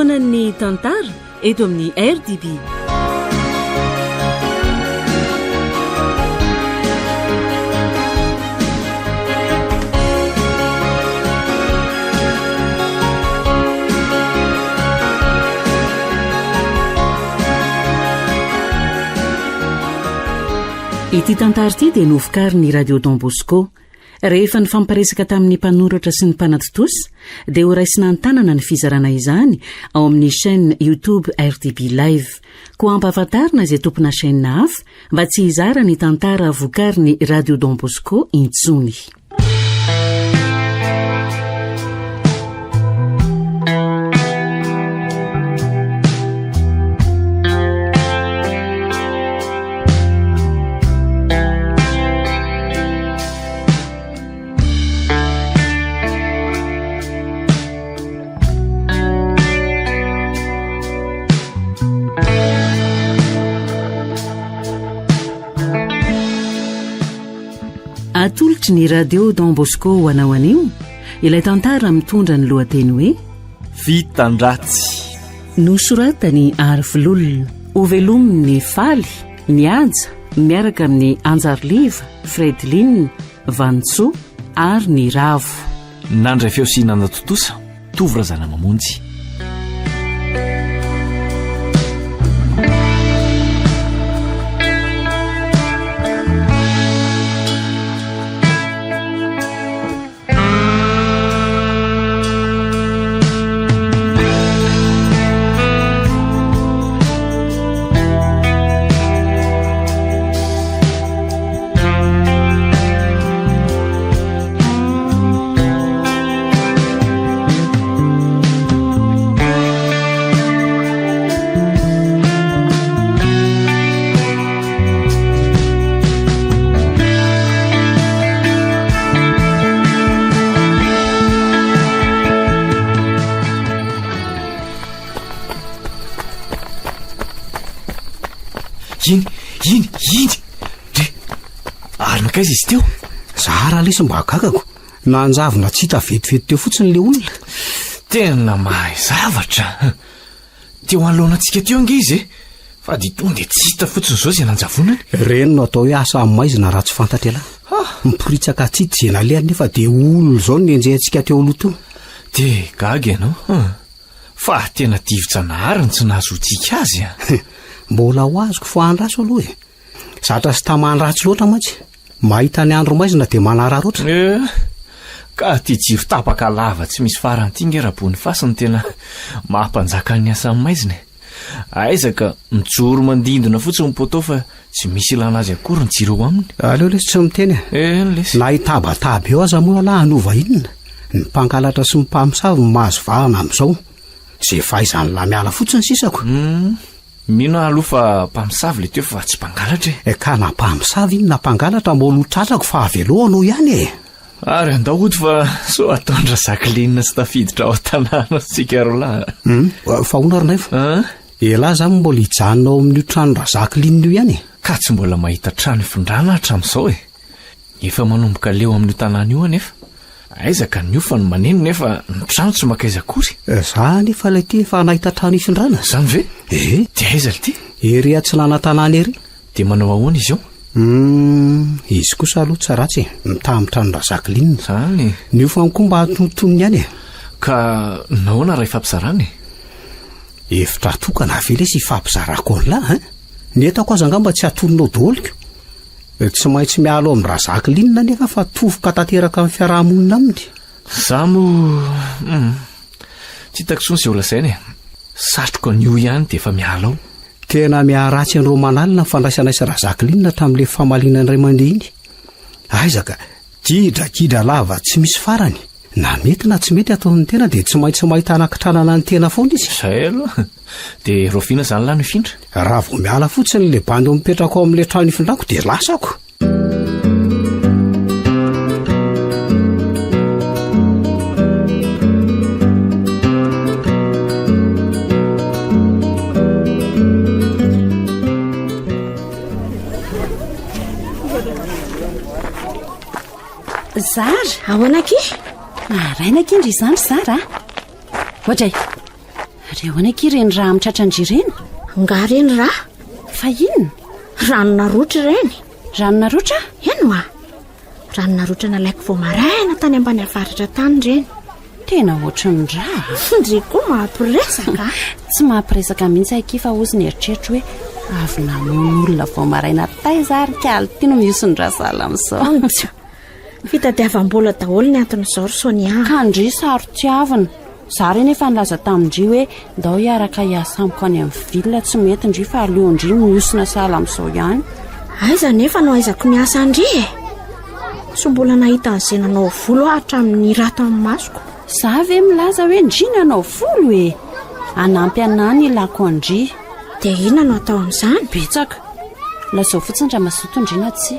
fotoanan'ny tantara eto amin'ny RDB. Ity tantara ity dia novokary ny radio Don Bosco. Rehefa ny famparesaka tamin'ny mpanoratra sy ny mpanatotosy dia ho raisina an-tanana ny fizarana izany ao amin'ny chaîne YouTube RDB Live. Koa ampahafantarina izay tompona chaîne hafa mba tsy hizara ny tantara voakary ny radio Don Bosco intsony. Atolotry ny radio Don Bosco ho anao anio, ilay tantara mitondra ny lohateny hoe Fitandratsy. Nosoratany Ary Filolona, ho velominy Faly, Niaja, miaraka amin'ny Anjarliva, Fredlin, Vantsoa ary ny Ravo. Nandray feosinana totosa, Tovrazana Mamonjy. Iny ary nakaiza izy teo? Zara lesy mba agagako nanjavona tsy hita vetivety teo fotsiny le olona. Tena mahay zavatra. Teo alohanantsika teo ange izy fa tonga dia tsy hita fotsiny zao izay nanjavonany. Reny no atao hoe asa maizina raha tsy fantatra ela. Miporitsaka tsy dia nalehany nefa dia olona zao ny enjehantsika teo aloha teo. Dia gaga ianao fa tena divotsanahary ny tsy nahazoantsika azy. Mbola ho azoko fa andraso aloha e. Zatra sy tamandratsy loatra mantsy. Mahita ny andro maizina dia manararoatra. Ka ty jiro tapaka lava tsy misy farantinga rabony fasiny tena mampanjaka ny asa maizina. Aizaka mijoro mandindona fotsiny ny poto fa tsy misy ilana azy akory ny jiro aminy. Aleo lesy tsy miteny. Lesy. Na hitabataba eo aza moa lahy hanova inona. Ny mpangalatra sy ny mpamosavy mahazo vahana amin'izao. Zay fahaizany la miala fotsiny sisako. Mino aloha fa mpamosavy le teo fa tsy mpangalatra. Ka na mpamosavy iny na mpangalatra mbola ho tratrako fa avelo anao ihany e. Ary andahody fa so ataondra Jacqueline sy tafiditra ao tanàna sika rola. Fa hoana rinaivo. Ela zany mbola hijanona ao amin'io trano ra Jacqueline io ihany. Ka tsy mbola mahita trano ifondrana hatramin'izao e. Efa manomboka leo amin'io tanàna io anefa. Aizaka ny ofa ny maneno nefa ny trano tsy makaiza akory. Za nefa ilay ty efa nahita trano ifindrana. Zany ve? Dia aiza le ty? Ery Atsilana tanàna ery. Dia manao ahoana izy io? Izy kosa aloha tsy ratsy mitamotrano ra Jacqueline. Zany. Ny ofa koa mba hatontonony ihany e. Ka nahoana raha ifampizarany? Efitra tokana ve lesy ifampizarako an'lahy ny etako aza angamba tsy hatononao daholiko. Tsy maintsy mialo amin'ny ra Jacqueline nefa fa tovoka tanteraka amin'ny fiarahamonina aminy. Za moa tsy hitako tsony izay olazainy. Satroka an'io ihany dia efa miala ao. Tena miaratsy an'ireo manalina fandraisanaisa ra Jacqueline tamin'ilay famaliana iray mandeha iny. Aizaka gidra lava tsy misy farany. Na mety na tsy mety ataon'ny tena dia tsy maintsy mahita anakitranana ny tena foana izy. Zay aloha. Dia roviana zany lahy no ifindra. Raha vao miala fotsiny le bandy mipetraka ao amin'ilay trano ifindrako dia lasako. Zara, ahoana aky? Rainakindry izany Zara. Ohatray. rehoana kireny raha mitratrandry ireny nga reny raha fa inona ranona rotra ireny ranona rotra eno a ranona rotra nalaiko vo maraina tany ambany avaratra tany ireny tena ohatrany raha ndry koa mampiresaka tsy mampiresaka mihitsy aky fa ozy ny eritreritra hoe avy namon'olona vao maraina taizarikaly tiano miosony rasala amin'izao fitadiavam-bola daholo ny anton'izao ry Sonia ka ndry sarotiavana za reny efa nilaza tamindry hoe ndao hiaraka hiasamiko any amin'ny vilona tsy mety ndry fa aleondry miosona sala amin'izao ihany aiza nefa no aizako miasa andry e so mbola nahita an'izay nanao volo hatramin'ny rato amin'ny masoko za ve milaza hoe ndry nanao volo e anampy anany ilako andry dia inona no atao amin'izany betsaka lazao fotsiny raha mazoto ndrina tsy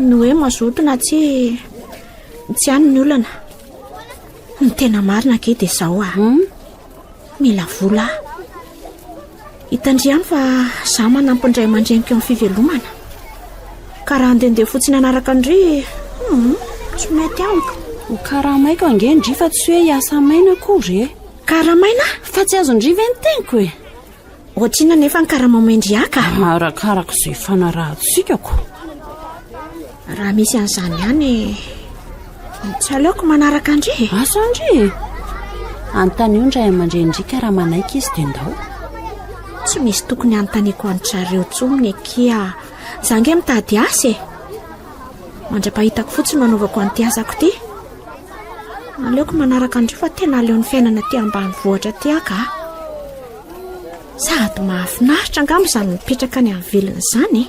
no hoe mazoto na tsy any ny olana ny tena marina ke dia izao mila vola hitandriany fa za manampindray mandrenika amin'ny fivelomana ka raha andehandeha fotsiny anaraka andry tsy mety amiko ho karaha maiko ange ndry fa tsy hoe hiasa maina kory e karaha maina fa tsy azo ndry ve ny teniko e ohatrina nefa ny karaha mamendry-aka arakaraka izay fanarahatsikako raha misy an'izany ihany tsy aleoko manaraka andry asa andry anontany io ndray aman-drendrika raha manaiky izy dia ndao tsy misy tokony anontaniako an'zareo tsony ekia zange mitady asa e mandra-pahitako fotsiny no anaovako an'ity asako ity aleoko manaraka andry fa tena aleon'ny fiainana ty ambany vohatra ty aka sady mahafinaritra angamo izany mipetraka any amin'ny vilona izany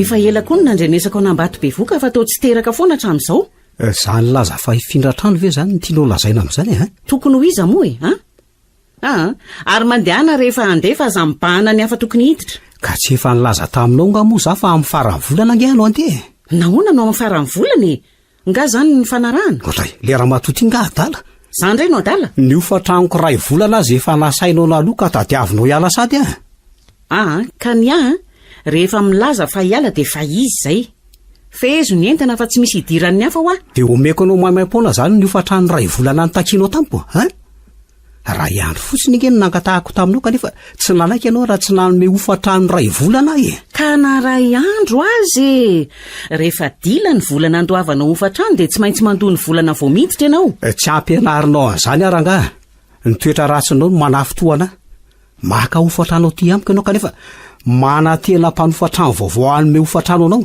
efa ela koa no nandrenesako anambato be voka fa tao tsy teraka foana hatramin'izao zany laza fa hifindratrano ve zany tianao lazaina amin'izany e tokony ho iza moa e ary mandehana rehefa andefa za mibahana ny hafa tokony hiditra ka tsy efa nilaza taminao nga moa za fa amin'ny farany volana angehanao andeha nahoana no amin'ny farany volana e nga zany ny fanarahana otray lera matoty nga adala za ndray no adala ny ofatranoko ray volana azy efa nasainao naloka tadiavinao hiala sady ka ny rehefa milaza fa hiala dia fa izy izay fezo ny entana fa tsy misy hidiran'ny hafa ho dia omeko anao maimaimpona zany ny ofatrany ray volana nytakianao tamiko raha iandro fotsiny nge ny nangatahako taminao kanefa tsy nalaiky ianao raha tsy nanome ofatrany ray volana e ka na ray andro azy rehefa dila ny volana andoavanao ofatrany dia tsy maintsy mandony volana vao miditra ianao tsy ampianarinao an'izany aranga ny toetra ratsinao no manafitoana maka ofatranao ty amiko ianao kanefa mana tena mpanofatrano vaovao anome ofatrano anao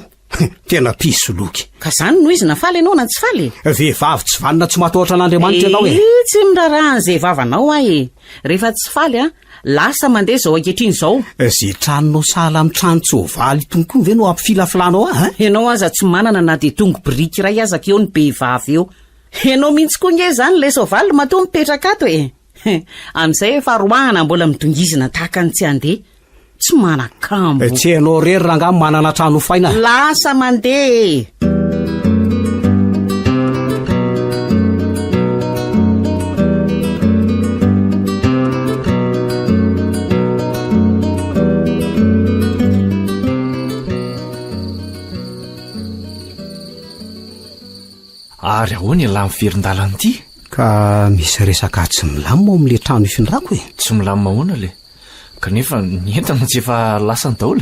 tena pisoloky ka zany no izy nafaly ianao na tsy faly vehivavy tsy vanina tsy matohatra an'andriamanitra ianao tsy mirarahan'izay vavanao rehefa tsy faly lasa mandeha zao ankehitriny zao zay tranonao sahala amin'ny trano tsovaly tonkoa ve no ampifilafilanao ianao aza tsy manana na dia tongo biriky ray azaka eo ny behivavy eo ianao mihitsy koa nge zany le sovaly matoa mipetraka ato amin'izay efa roahana mbola midongizina tahaka ny tsy andeha tsy manakambo tsy hainao rery ranga manana trano faina lasa mandeha ary ahoana lamy ferin-dalana ity ka misy resaka tsy milamina ao amin'le trano ifindrako tsy milamina ahoana le kanefa ny entana tsy efa lasany daholo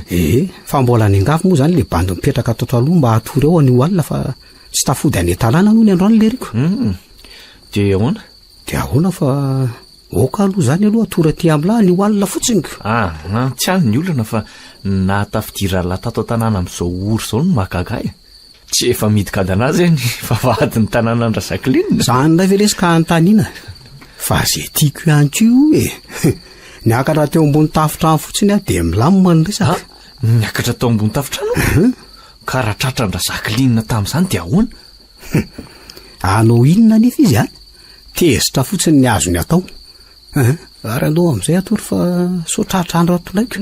fa mbola ny angafy moa zany le bandy mipetraka tato aloha mba hatory ao any oalina fa tsy tafody any talàna noho ny androany le riko dia ahoana dia ahoana fa oka aloha zany aloha atory aty am'lahy ny oalina fotsiny tsy any ny olana fa natafidira latato tanàna amin'izao ory zao no mahagaga tsy efa midikadanazy ny vavahady ny tanàna andrazakilinina zany ndray ve lesika antanina fa zay tiako ihany ko niakatra teo ambony tafitrano fotsiny dia milamina ny resaka niakatra teo ambony tafitrano ka raha tratra andrazakilinina tamin'izany dia ahoana anao inona nefa izy tezitra fotsiny ny azo ny atao ary anao amin'izay atory fa sotratrandro atolaiko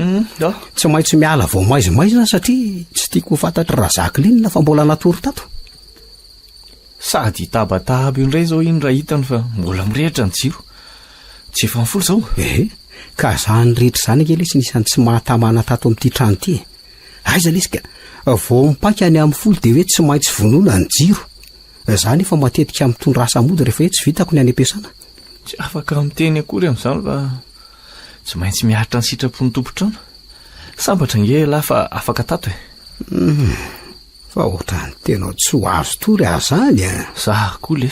tsy maintsy miala vao maizimaizina satria tsy tiako ho fantatra razakilinina fa mbola natory tato sady tabataba indray zao iny raha hitany fa mbola mirehitra ny jiro tsy efa mifolo zao ka zany rehetra zany akely izy nisany tsy mahatamana tato amin'ity trano ity aiza le izy ka vao mipaika any amin'ny folo dia hoe tsy maintsy vonona ny jiro zany efa matetika mitondra asamody rehefa hoe tsy vitako ny any am-piasana tsy afaka miteny akory amin'izany fa tsy maintsy miaritra ny sitrapony tompotrano sambatra nge la fa afaka tato fa ohatra ny tenao tsy ho azo tory azany za koa le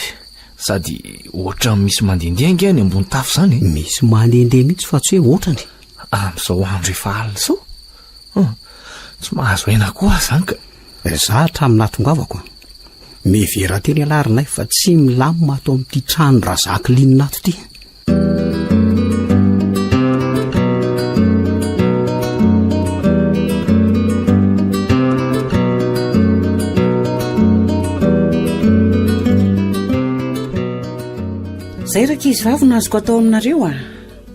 sady ohatra misy mandehandeha nge any ambony tafo zany misy mandehandeha mihitsy fa tsy hoe ohatrany amin'izao andro efa alina sao tsy mahazo aina koa zany ka za hatraminatongavako mivera teny alarinay fa tsy milamima ato amin'ity trano raha zakilininato ity zay raka izy vavy no azoko atao aminareo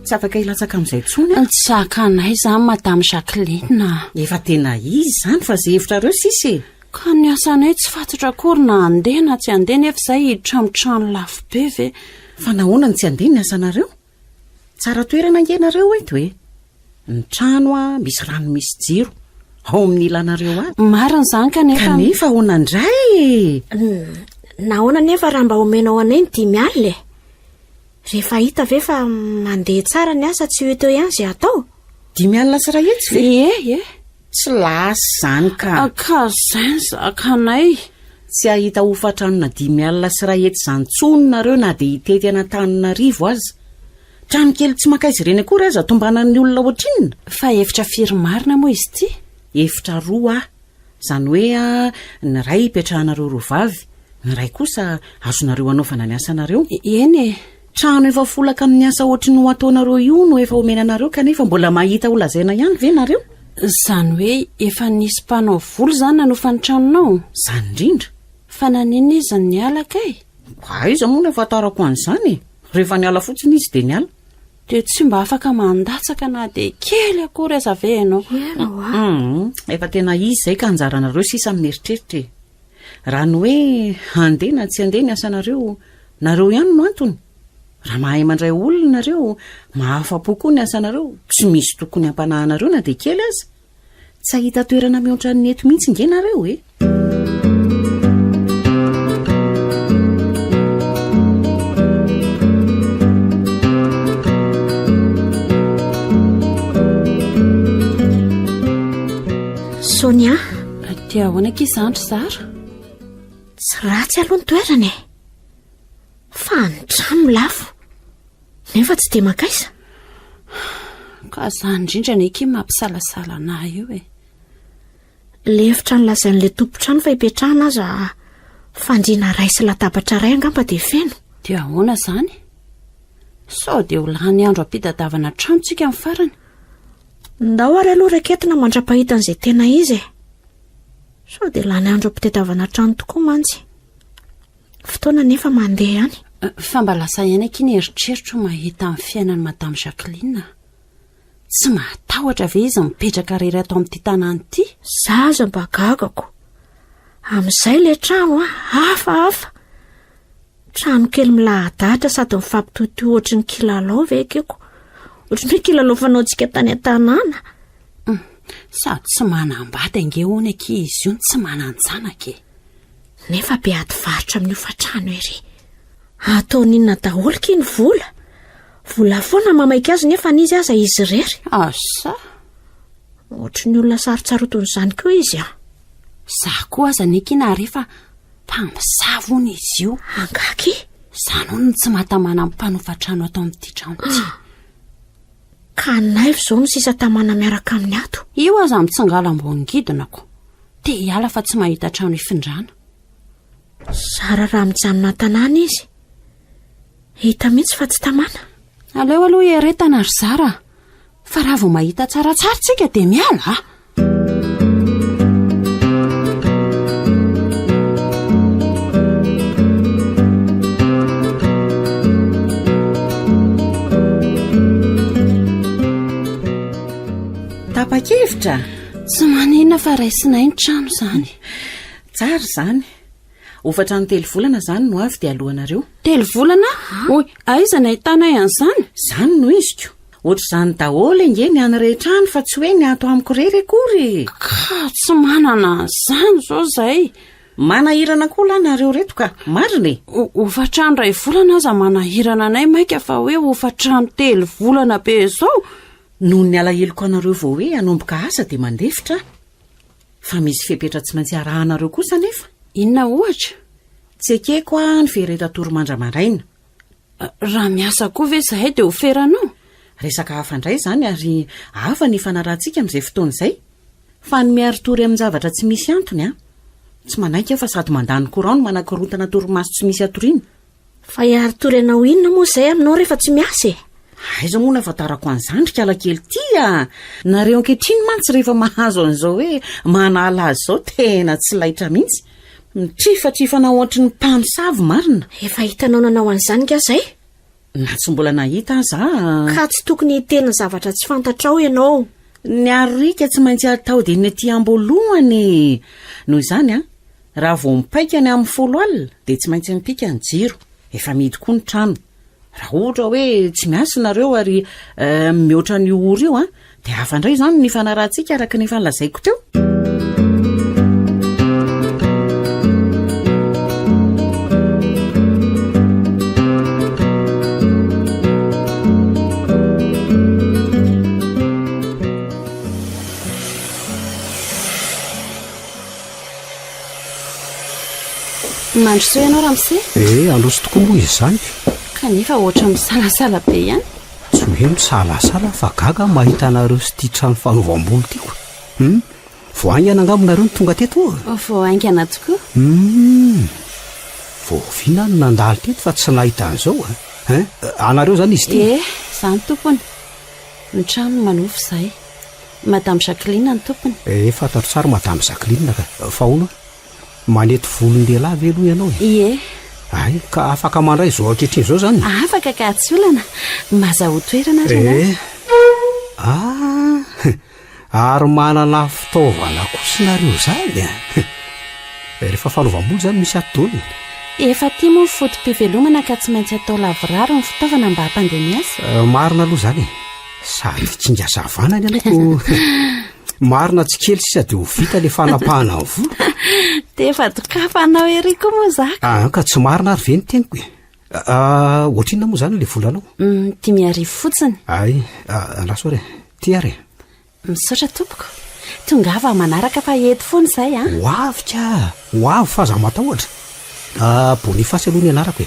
tsy afaka ilatsaka amin'izay tsony tsy sakanay zany madame Jacqueline efa tena izy zany fa zay hevitrareo sisy ka ny asanay tsy fatotra akory na andeha na tsy andeha nefa izay hitramotrano lafo be ve fa nahoana ny tsy andeha ny asanareo tsara toerana angenareo eto hoe ny trano misy rano misy jiro ao amin'ny ilanareo marina zany kanefa ahoana indray nahoana nefa raha mba omenao anay ny 10 alina rehefa hita ve fa mandeha tsara ny asa tsy hoe teo ihany izay atao 10 alina sy raha etsy ve tsy lasy zany ka zany zakanay tsy ahita hofatranona 10 alina sy raha etsy zany tsononareo na dia hitety anatananarivo aza trano kely tsy makaizy ireny akory aza tombanan'ny olona ohatrinona fa efitra firy marina moa izy ity efitra roa zany hoe ny ray hipetrahanareo roa vavy ny ray kosa azonareo anaovana ny asanareo eny trano efa folaka amin'ny asa ohatry no ataonareo io no efa omenanareo kanefa mbola mahita olazaina ihany ve nareo zany hoe efa nisy mpanao volo zany nanofa ny tranonao zany indrindra fa nanina izy ny alaka aiza moa no efatarako an'izany rehefa ny ala fotsiny izy dia ny ala dia tsy mba afaka mandatsaka na dia kely akory aza ve ianao efa tena izy izay ka anjaranareo sisa amin'ny eritreritra raha ny hoe andeha na tsy andeha ny asanareo nareo ihany no antony raha mahay mandray olona nareo mahafa-po koa ny asanareo tsy misy tokony hampanahanareo na dia kely aza tsy ahita toerana mihoatra ny eto mihitsy nge nareo Sonia dia ahoana kizandry zara tsy ratsy aloha ny toerana fa ny trano lafo nefa tsy dia makaisa ka zany indrindra neky mampisalasala anahy io lefitra ny lazain'ilay tompotrano fa hipetrahana aza fandriana ray sy latabatra ray angamba dia feno dia ahoana zany sao dia ho lany andro ampitadavana trano tsika amin'ny farany ndao ary aloha raketina mandra-pahitan'izay tena izy sao dia lany andro ampitadavana trano tokoa mantsy fotoana nefa mandeha ihany fa mba lasa ihany akiny eritreritro mahita amin'ny fiainany madame Jacqueline tsy mahatahotra ve izy mipetraka rery atao amin'ity tanàna ity zaza mba gagako amin'izay ilay trano hafahafa trano kely milahadahatra sady mifampitoto ohatry ny kilalao ve keko ohatry ny hoe kilalao fanaontsika tany an-tanàna sady tsy manambady ange hoana aky izy io tsy mananjanaka nefa be ady varotra amin'ny ofatrano ery ataoninona daholika iny vola foana mamaika azy nefa n'izy aza izy rery asa ohatry ny olona sarotsaroton'izany koa izy za koa aza nekina rehefa mpamosavony izy io angaky zany hono tsy mahatamana mmpanofatrano atao amin'ity trano ty ka naivy izao no sisa tamana miaraka amin'ny ato io aza mitsongalambongidinako dia hiala fa tsy mahita trano ifindrana zara raha mijanona tanàna izy hita mihitsy fa tsy tamana aleo aloha eretana ry zara fa raha vao mahita tsaratsara tsika dia miala tapa-kevitra tsy manina fa raisinay ny trano zany tsara zany Hofatrano 3 volana zany no avy dia alohanareo. 3 volana? Oy, aiza ny ahitana an'izany? Zany no iziko. Ohatr'izany daholo engeny any rehetrany fa tsy hoe ny ato amiko rery akory. Ka tsy manana an'izany zao zay. Manahirana koa la nareo reto ka, marina e. Hofatrano 2 volana aza manahirana anay maika fa hoe hofatrano 3 volana be zao. Noho ny alahelo-ko anareo vao hoe hanomboka asa dia mandefitra. Fa misy fepetra tsy maintsy arahanareo kosa nefa. Inona ohatra? Tsy ekeko ny fereta toromandra maraina. Raha miasa koa ve zahay dia ho feranao? Resaka hafa indray zany ary hafa ny fanarahantsika amin'izay fotoana izay. Fa ny miaritory amin'ny zavatra tsy misy antony tsy manaiky fa sady mandany courant manakirotana torimaso tsy misy atoriana. Fa hiaritory anao inona moa izay aminao rehefa tsy miasa? Aiza moa nafantarako an'izandrika alakely tia. Nareo ankehitriny mantsy rehefa mahazo an'izao hoe manala azy zao tena tsy laitra mihitsy. Mitrifatrifana ohatry ny mpamosavy marina. Efa hitanao nanao an'izany ka zay? Na tsy mbola nahita aza. Ka tsy tokony hiteny zavatra tsy fantatrao ianao. Ny arika tsy maintsy atao dia ny aty ambolohany. Noho izany raha vao mipaika ny amin'ny 10 alina dia tsy maintsy mipika ny jiro. Efa mihidy koa ny trano. Raha ohatra hoe tsy miasa nareo ary mihoatra ny ora io dia hafa indray izany ny fanarahantsika araka ny efa nolazaiko teo. Mandrosoa ianao Ramose? Androso tokoa moa izy zany. Kanefa ohatra misalasala be ihany. Tsy hoe misalasala fa gaga mahita anareo sy tia trano fanovam-bolo tiako. Vao aingana angamonareo ny tonga teto? Vao aingana tokoa. Vao vina no nandalo teto fa tsy nahita an'izao. Anareo zany izy ty? Zany tompony. Ny trano manofo izay. Madame Jacqueline ny tompony. Fantatro tsara Madame Jacqueline ka. Fa hono manety volon-dehilahy ve aloha ianao? Ie. Ay, ka afaka mandray zao ankehitriny zao zany? Afaka ka tsy olana. Mazaho toerana rena. Ary manana fitaovana kosinareo zany. Rehefa fanovam-bolo zany misy atony. Efa tia moa fotom-pivelomana ka tsy maintsy atao lavoraro ny fitaovana mba hampandeha miasa. Marina aloha zany. Sady tsingasavanany ianao. Marina tsy kely sady ho vita le fanapahana ny volo. Defa dokafanao ery koa moa zaka. Ka tsy marina ary ve ny teniko ohatrina moa zany le volanao? 5,000 fotsiny. Ay, laso re. Ty ary. Misaotra tompoko. Tongava manaraka fa eto foana izay Hoavika. Hoavy fa za matahotra. Boniface aloha ny anarako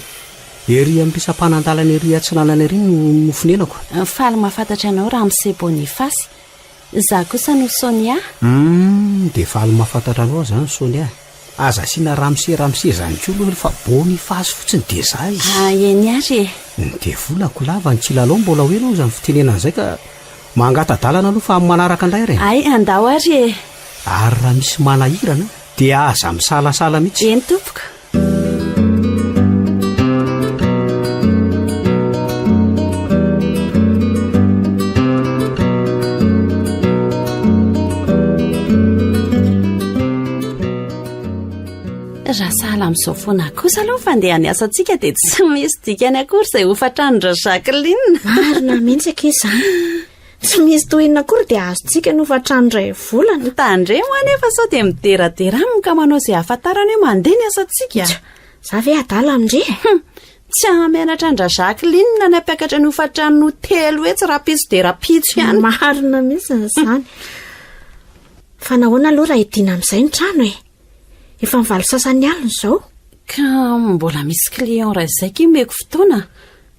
ery amin'ny pisam-panandalana ery Atsinanana ery no nofonenako. Faly mahafantatra anao Ramose Boniface. Za kosa no Sonia. Dia faly mahafantatra anao zany Sonia. Aza asiana Ramose zany koa fa Boniface fotsiny dia zay. Eny ary. Dia volako lava ny kilalao mbola hoe aloha zany fitenenana izay ka mangatadalana aloha fa manaraka indray ary. Ay, andao ary. Ary raha misy manahirana dia aza misalasala mihitsy. Eny tompoko. Raha sahala amin'izao foana kosa aloha fandeha ny asantsika dia tsy misy dikany akory izay hofatrano Jacqueline. Marina mihitsy aky zany. Tsy misy tohinana akory dia azontsika no hofatrano 2 volana. Tandremo anefa sao dia mideradera aminy ka manao izay hafantarana hoe mandeha ny asantsika. Za ve adala amindre? Tsy hamenatra andra Jacqueline na nampiakatra ny hofatrano 3 etsy rapitso dia rapitso ihany. Marina mihitsy zany. Fa nahoana aloha raha hidiana amin'izay ny trano Efa mivalo sasany alina izao. Ka mbola misy client ray izay ky meko fotoana.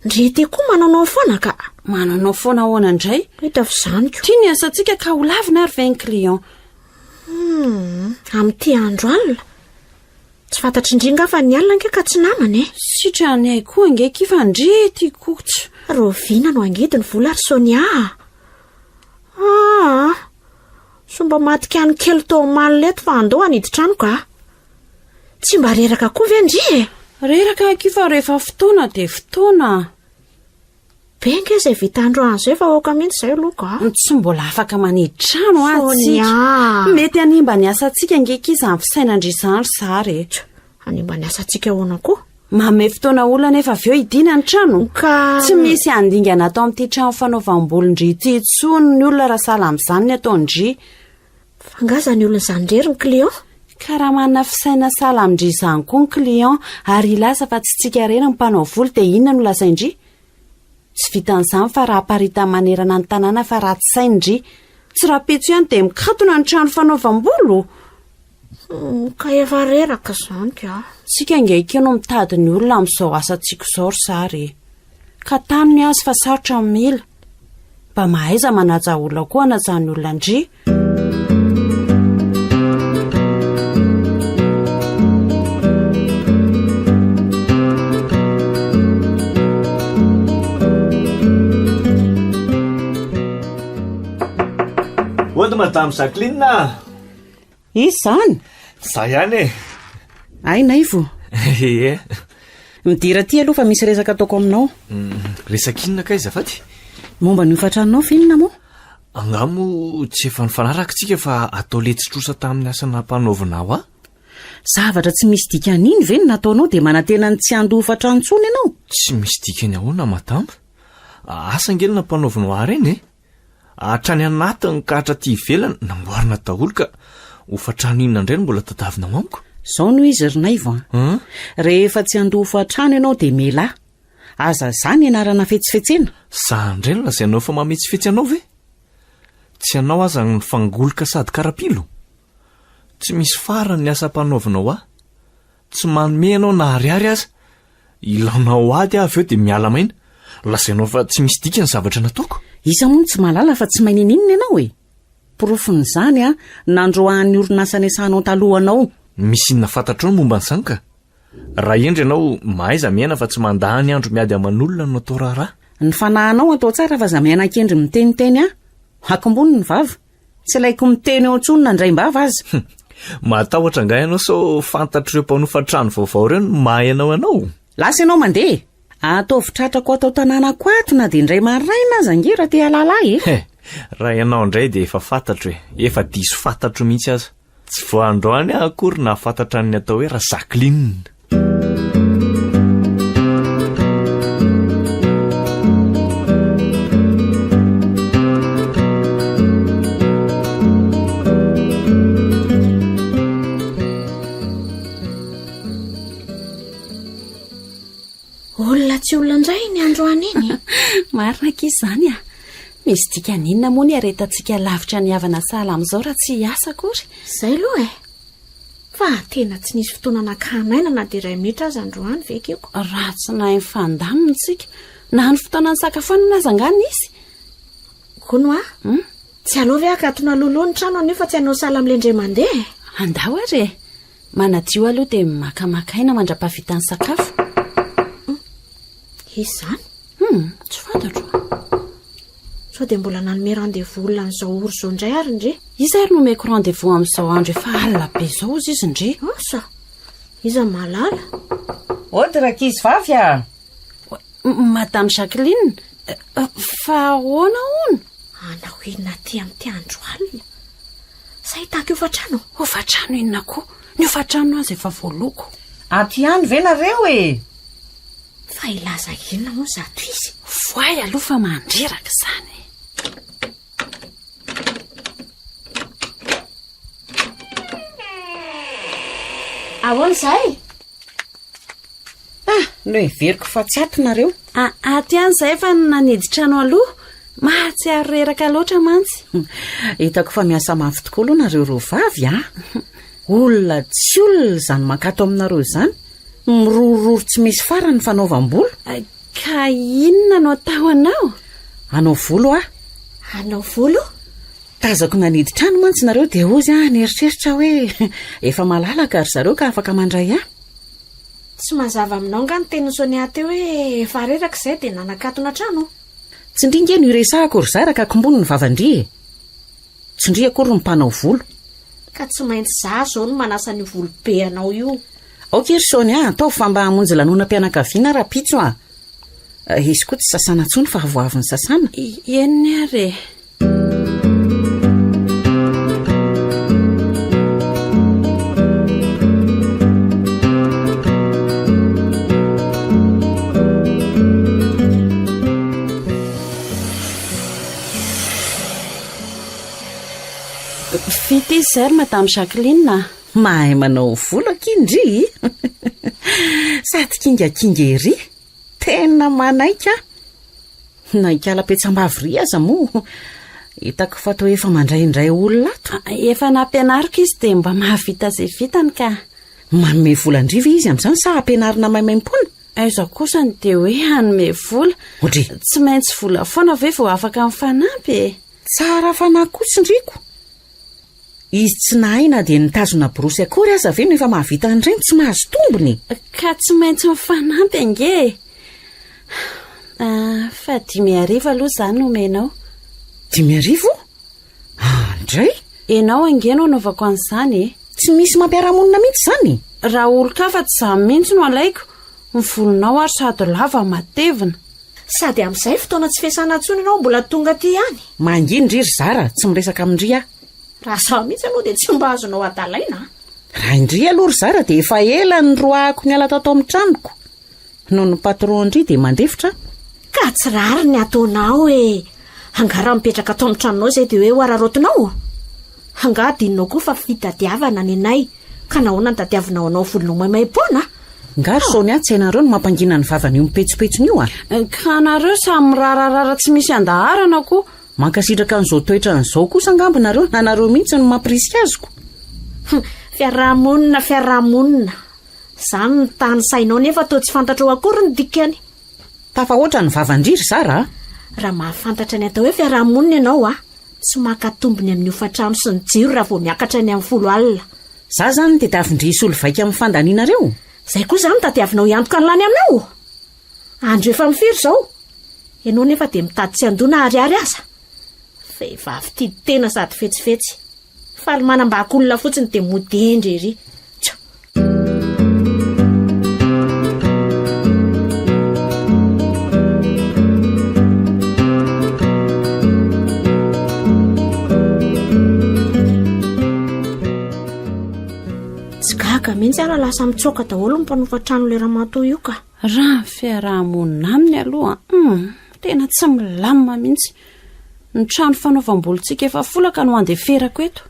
Ndry ty koa mananao foana ka. Mananao foana ahoana indray? Hita fizaniko. Tia ny asantsika ka ho lavina ary ve ny client? Amin'ity andro alina. Tsy fantatry indringa fa ny alina ka tsy namana Sitra ny ay koa ange kifa ndry ty kokotso. Rovina no angidiny vola ary Sonia. Somba matika ny kely tao maleto fa andao anidy trano ka. Tsy mba reraka koa ve ndry Reraka kifa rehefa fotoana dia fotoana. Benga izay vita androany izay fa oka mihitsy izay aloha ka. Tsy mbola afaka manidy trano Sonia. Mety animba ny asantsika ange kiza amin'ny fisainandry izany sary. any mba ny asantsika ahoana koa. Mame fotoana olana efa avy eo idina ny trano ka tsy misy andingana atao amin'ity trano fanaovam-bolondry ity intsony ny olona raha sala amin'izany ny ataondry. Fangaza ny olona izany rery ny client. Ka raha manana fisaina sala amindry izany koa ny client ary ilasa fa tsy tsika reny ny mpanao volo dia inona no lasaindry? Tsy vitan'izany fa raha aparita manerana ny tanàna fa raha tsy saindry. Tsy rapitso ihany dia mikatona ny trano fanaovam-bolo. Ka efa reraka izany ka. Tsika ingaika no mitady ny olona amin'izao asantsika izao ry sary. Ka tany ny azy fa sarotra mila. Mba mahaiza manaja olona koa anajany olona ndry. Ody madame Jacqueline. Izy zany? Za ihany e. Ay naivo. Ee. Midira ty aloha fa misy resaka ataoko aminao. Resaka inona ka izy afady? Momba ny hofantranonao finina moa? Angamo tsy efa nifanaraka tsika fa atao letsitrosa tamin'ny asana mpanaovinao a? Zavatra tsy misy dikan'iny ve ny nataonao dia manantena ny tsy andoha hofantrano intsony ianao? Tsy misy dikany ahoana madame. Asa ngelina mpanaovinao ary eny e. Hatrany anatiny ka hatra ty ivelany namboarina daholo ka hofantrano inona indray no mbola tadavina amiko. Zao no izy ry naivo. Rehefa tsy andoha hofantrano ianao dia mela. Aza zany ianarana fetsifetsena. Za indray no lazainao fa mametsifetsy anao ve? Tsy anao aza ny fangoloka sady karapilo. Tsy misy farany ny asa mpanaovinao a. Tsy manome anao na ariary aza. Ilaonao ady avy eo dia miala maina. Lazainao fa tsy misy dikany zavatra nataoko. Isa moa tsy malala fa tsy maininina ianao e. Porofon'izany a nandroahan'ny orinasa ny asanao talohanao. Misy inona fantatro ny momba n'izany ka? Raha endry ianao mahaiza miaina fa tsy mandaha ny andro miady aman'olona no atao raharaha. Ny fanahinao atao tsara fa za mianan-kendry miteniteny a. Hakombony ny vava. Tsy ilaiko miteny eo intsony nandray-mbava azy. Matahotra nga ianao sao fantatro ireo mpanofatrano vaovao ireo no mahay anao anao. Lasa ianao mandeha. Ataovy tratrako atao tanàna kwatona dia indray maraina aza ngira te halala e. Raha ianao indray dia efa fantatro e. Efa diso fantatro mihitsy aza. Tsy voandroany akory na fantatra ny atao hoe raha Jacqueline. Olona tsy olona indray ny androany iny. Marina k'izy zany a. Misy dikan'inona moa ny aretantsika lavitra ny havana sala amin'izao raha tsy hiasa akory. Izay aloha e. Fa tena tsy nisy fotoana nakamaina na dia iray minitra aza androany vekeko. Raha tsy nahay fandamina tsika. Na ny fotoana ny sakafoanana aza angana izy. Kono a? Tsy aleo ve akatona loloha ny trano anio fa tsy hanao sala milendre mandeha. Andao ary e. Manadio aloha dia makamakaina mandra-pahavita ny sakafo. Izy zany? Tsy fantatro. Sao dia mbola nanome rendez-vous olona n'izao ory izao indray ary ndre. Izy ary nomeko rendez-vous amin'izao andro efa alina be izao izy ndre. Sa iza malala. Ody rakizy vavy a. Madame Jacqueline, fa ahoana hono? Anao inona ty amin'ity andro alina. Sa hitako hofantrano? Hofantrano inona koa? Ny hofantrano azy efa voaloko. Aty ihany ve nareo e? Fa ilaza inona moa zato izy? Voay aloha fa mandreraka izany. Ahoana izay? No heveriko fa tsy ato nareo. Aty ihany izay fa nanidy trano aloha. Mahatsiaro reraka loatra mantsy. Hitako fa miasa mafy tokoa aloha nareo roa vavy a. Olona tsy olona izany mankato aminareo izany. Mirororo tsy misy farany fanaovam-bolo. Ka inona no atao anao? Anao volo a. Anao volo? Tazako nanidy trano mantsy nareo dia ozy nieritreritra hoe efa malalaka ary zareo ka afaka mandray a. Tsy mazava aminao nga ny teny Sonia teo hoe efa reraka izay dia nanakatona trano. Tsy ndringa no iresahako ry zaraka kombony ny vavandry. Tsy ndri akory ny mpanao volo. Ka tsy maintsy za zao no manasa ny volo be anao io. Okery Sonia, atao fa mba hamonjy lanonam-pianakaviana raha pitso a. Izy koa tsy sasana intsony fa avoaviny sasana. Enony ary. Fity izy zay ry madame Jacqueline. Mahay manao vola kindry sady kingakinga ery tena manaika naikala-petsambavy aza moa hitako fatao efa mandraindray olona ato. Efa nampianariko izy dia mba mahavita izay vitany ka. Manome volandriva izy amin'izany sa ampianarina maimaim-pona? Aiza kosa ny dia hoe hanome vola. Ohatry tsy maintsy vola foana ve vao afaka mifanampy e. Tsara fanahy kotsindriko. Izy tsy nahay na dia nitazona borosy akory aza ve no efa mahavita an'ireny tsy mahazo tombony. Ka tsy maintsy mifanampy ange. Fa 5,000 aloha izany nomenao. 5,000? Andray? Enao ange no anaovako an'izany e. Tsy misy mampiara-monina mihitsy izany. Raha olo-ka fa tsy izany mihitsy no alaiko. Ny volonao ary sady lava matevina. Sady amin'izay fotoana tsy fiasana intsony ianao mbola tonga aty ihany. Mangindry ry Zara, tsy miresaka amindry aho. Raha zaho mihitsy aloha dia tsy mba azonao adalaina. Raha indry aloha ry Zara dia efa ela ny roahako ny ala tato amin'ny tranoko. Noho ny patron indry dia mandefitra. Ka tsy rary ny ataonao e. Hangara mipetraka ato amin'ny tranonao izay dia hoe hoararotinao. Hanga adinonao koa fa fitadiavana ny anay. Ka nahoana ny tadiavinao anao volonao maimai-poana. Ngary sao ny tsy hainareo no mampangina ny vavany io mipetsopetsony io Ka nareo samy rararara tsy misy andaharana koa. Mankasitraka n'izao toetra n'izao kosa angambonareo nanareo mihitsy no mampirisika azoko. Fiarahamonina. Izany ny tany sainao nefa toa tsy fantatrao akory ny dikany. Tafa oatra ny vavandriry Zara. Raha mahafantatra ny atao hoe fiarahamonina ianao tsy makatombony amin'ny hofatrano sy ny jiro raha vao miakatra ny amin'ny 10 alina. Za zany dia tafindry solo vaika amin'ny fandanianareo. Izay koa izany tadiavinao iantoka ny lany aminao. Andro efa mifiry izao. Ianao nefa dia mitady tsy andona ariary aza. Vehivavy tidy tena sady fetsifetsy. Faly manambaka olona fotsiny dia modendry ery. Tsy gaga mihitsy ala lasa mitsoaka daholo ny mpanofa-trano le ramatoa io ka. Raha ny fiarahamonina aminy aloha tena tsy milamina mihitsy. Ny trano fanaovam-bolontsika efa folaka no andeferako eto.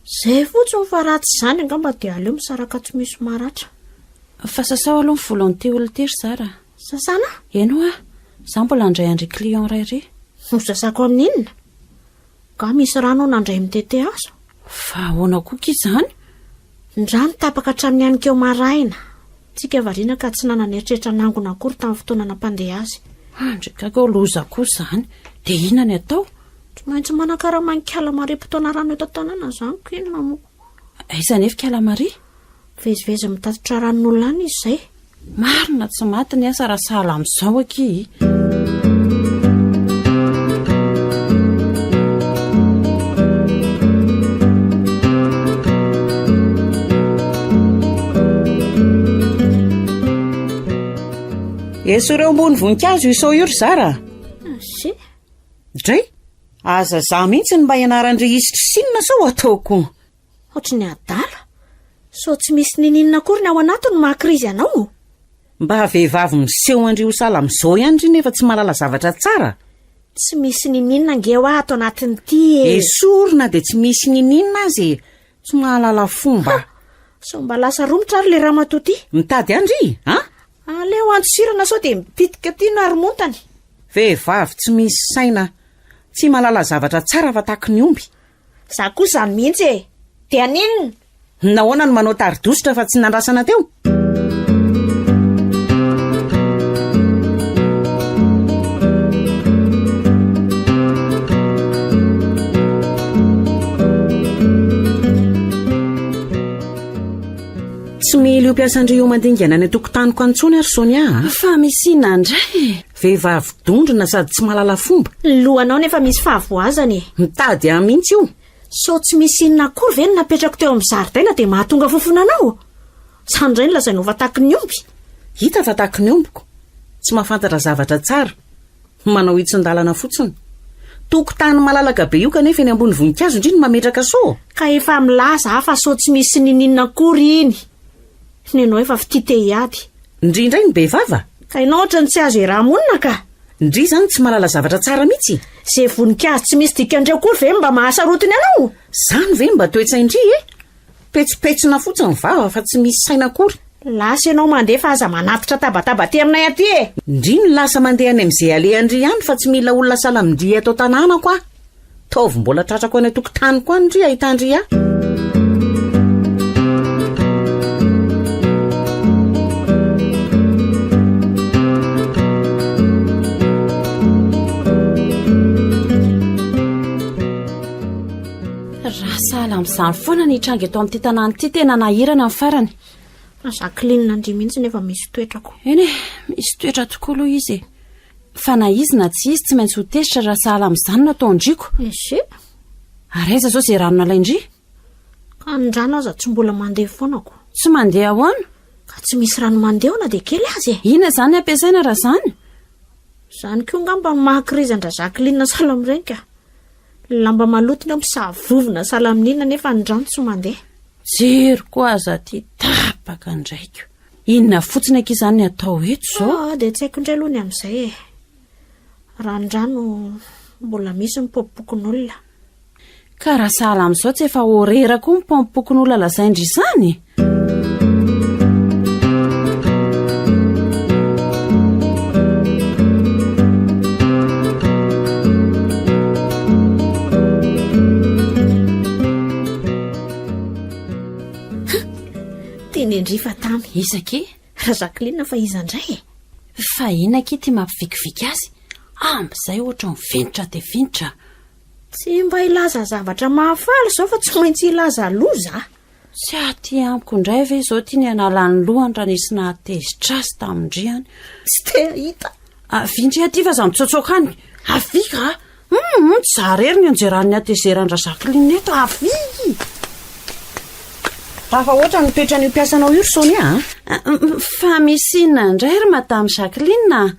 Izay fotsiny fa ratsy izany angamba dia aleo misaraka tsy misy maratra. Fa sasao aloha ny volon'ity olona ity ry Zara. Sasana? Eno izaho mbola handray andry client iray. Sasako amin'inona? Ka misy rano nandray mitete azo. Fa ahoana koa izany? Ndrano tapaka hatrany ihany keo maraina. Tsika variana ka tsy nananeritreritra nangona akory tamin'ny fotoana nampandeha azy. Andrikaka ho loza koa izany. Dia inona ny atao? Tsy maintsy manakara mankala marem-potoana rano eto tanàna izany ko inona moa. Aiza nefa Kalamary? Vezivezy mitatitra ranon'olona any izy izay. Marina tsy maty ny asa raha sahala amin'izao aky. Eso reo ambony voninkazo isao io ry Zara. Si. Dray, aza za mihitsy ny mba ianaran-dry isitry sinina sao ataoko. Ohatry ny adala. So tsy misy nininina akory ny ao anatiny mahakrizy anao. Mba vehivavy miseho andry ho sala amin'izao ihany ry nefa tsy malala zavatra tsara. Tsy misy nininina ngeo ato anatin'ity e. Esorina dia tsy misy nininina azy tsy mahalala fomba. So mba lasa romotra ary le ramatoa ty. Mitady andry, Aleo antosirana sao dia mipitika ty no haromontany. Vehivavy tsy misy saina, tsy malala zavatra tsara fa taky ny omby. Za koa izany mihitsy e. Dia ninona? Nahoana no manao taridositra fa tsy nandrasana teo? Tsy mily ho mpiasandry io mandingana ny tokotaniko antsony ary Sonia. Fa misy indray. Vehivavy dondrina sady tsy malala fomba. Lohanao nefa misy fahavoazany. Mitady mihitsy io. So tsy misy inona akory ve no napetrako teo amin'ny zaridaina dia mahatonga fofonanao. Izany indray no lazainao fa taky ny omby. Hita fa taky ny ombiko. Tsy mahafantatra zavatra tsara. Manao hitsin-dalana fotsiny. Tokotany malalaka be io kanefa eny ambony voninkazo indriny mametraka so. Ka efa milaza fa so tsy misy nininina akory iny. Nenao efa fitite hiady. Indrindray ny behivava. Ka ianao ohatrany tsy azo rahamonina ka. Indri zany tsy malala zavatra tsara mihitsy. zay voninkazo tsy misy dikandreo kory ve mba mahasarotiny anao? Zany ve mba toetsaindry petsipetsina fotsiny vava fa tsy misy saina kory. Lasa ianao mandeha fa aza manatitra tabataba ty aminay aty e. Indri no lasa mandeha any amin'izay alehandry ihany fa tsy mila olona salamindry atao tanànako a. Taovy mbola tratrako any atokotany koa andry ahitandry a. Raha sahala amin'izany foana ny tranga eto amin'ity tanàna ity tena nahirana ny farany. Jacqueline nandry mihitsy nefa misy toetrako. Eny e, misy toetra tokoa aloha izy. Fa na izy na tsy izy tsy maintsy ho tesitra raha sahala amin'izany no ataondriko. Ese. Ary aiza zao izay rano nalaindry? Ka ny rano aza tsy mbola mandeha foanako. Tsy mandeha ahoana? Ka tsy misy rano mandeha na dia kely azy e. Ina zany ampiasaina raha zany? Zany koa ngamba mahakrizandra Jacqueline Salamirenka. Lamba malotony ao misavovona Salaminina nefa ny rano tsy mandeha. Jero koa aza ty tapaka ndraiko. Inona fotsiny aky izany ny atao eto zao? Dia tsy haiko indray aloha ny amin'izay e. Rano mbola misy mipompokon'olona. Ka raha sahala amin'izao tsy efa horera koa mipompokon'olona lazaindry izany? Indrindrifa tamy. Isake? Raha Jacqueline fa iza indray e. Fa ina aky ty mampivikiviky azy? Amin'izay ohatra mivinitra dia vinitra. Tsy mba ilaza zavatra mahafaly zao fa tsy maintsy ilaza loza. Tsy aty amiko indray ve izao ty ny analany lohany raha nisy nahatezitra azy tamindriany. Tsy te hita. Vindry aty fa za mitsotsokany. Afika? Tsy zarery ny anjeran'ny atezerandra Jacqueline eto. Afiky! Fa ohatra ny toetra ny mpiasanao io Sonia? Fa misy inona indray ry Madame Jacqueline?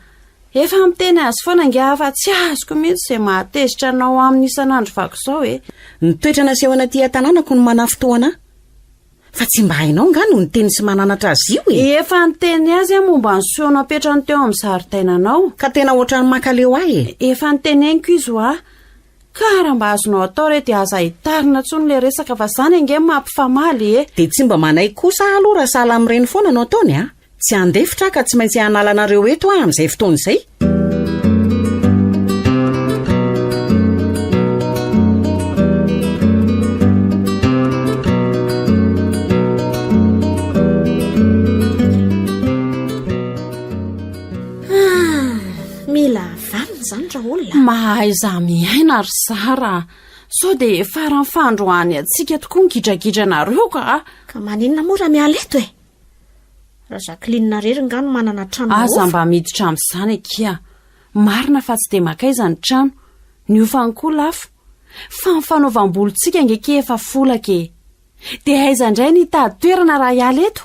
Efa miteny azy foana ngia fa tsy azoko mihitsy izay mahatezitra anao amin'ny isan'andro vako izao e. Ny toetra naseho anaty tanànako no manafitoana. Fa tsy mba hainao nga no niteny sy mananatra azy io e. Efa niteny azy momba ny soanao apetrany teo amin'ny zaridainanao. Ka tena ohatra ny makaleo ahy e. Efa niteneniko izy ho aho. Ka raha mba azonao atao re dia aza hitarina tsony le resaka fa zany ange mampifamaly e. Dia tsy mba manay kosa aloha raha sahala amin'ireny foana no ataony a. Tsy andefitra ka tsy maintsy hanalanareo eto amin'izay fotoana izay. Mila vanina zany raha olona. Mahay za miaina ry Zara. Sao dia farany fandroany atsika tokoa migidragidranareo ka. Ka maninona moa raha miala eto e. Raha Jacqueline rery nga no manana trano. Aza mba miditra amin'izany akia. Marina fa tsy dia makaizany trano. Niofany koa lafo. Fa ny fanaovam-bolontsika ngeke efa folaka e. Dia aiza indray ny hitady toerana raha hiala eto?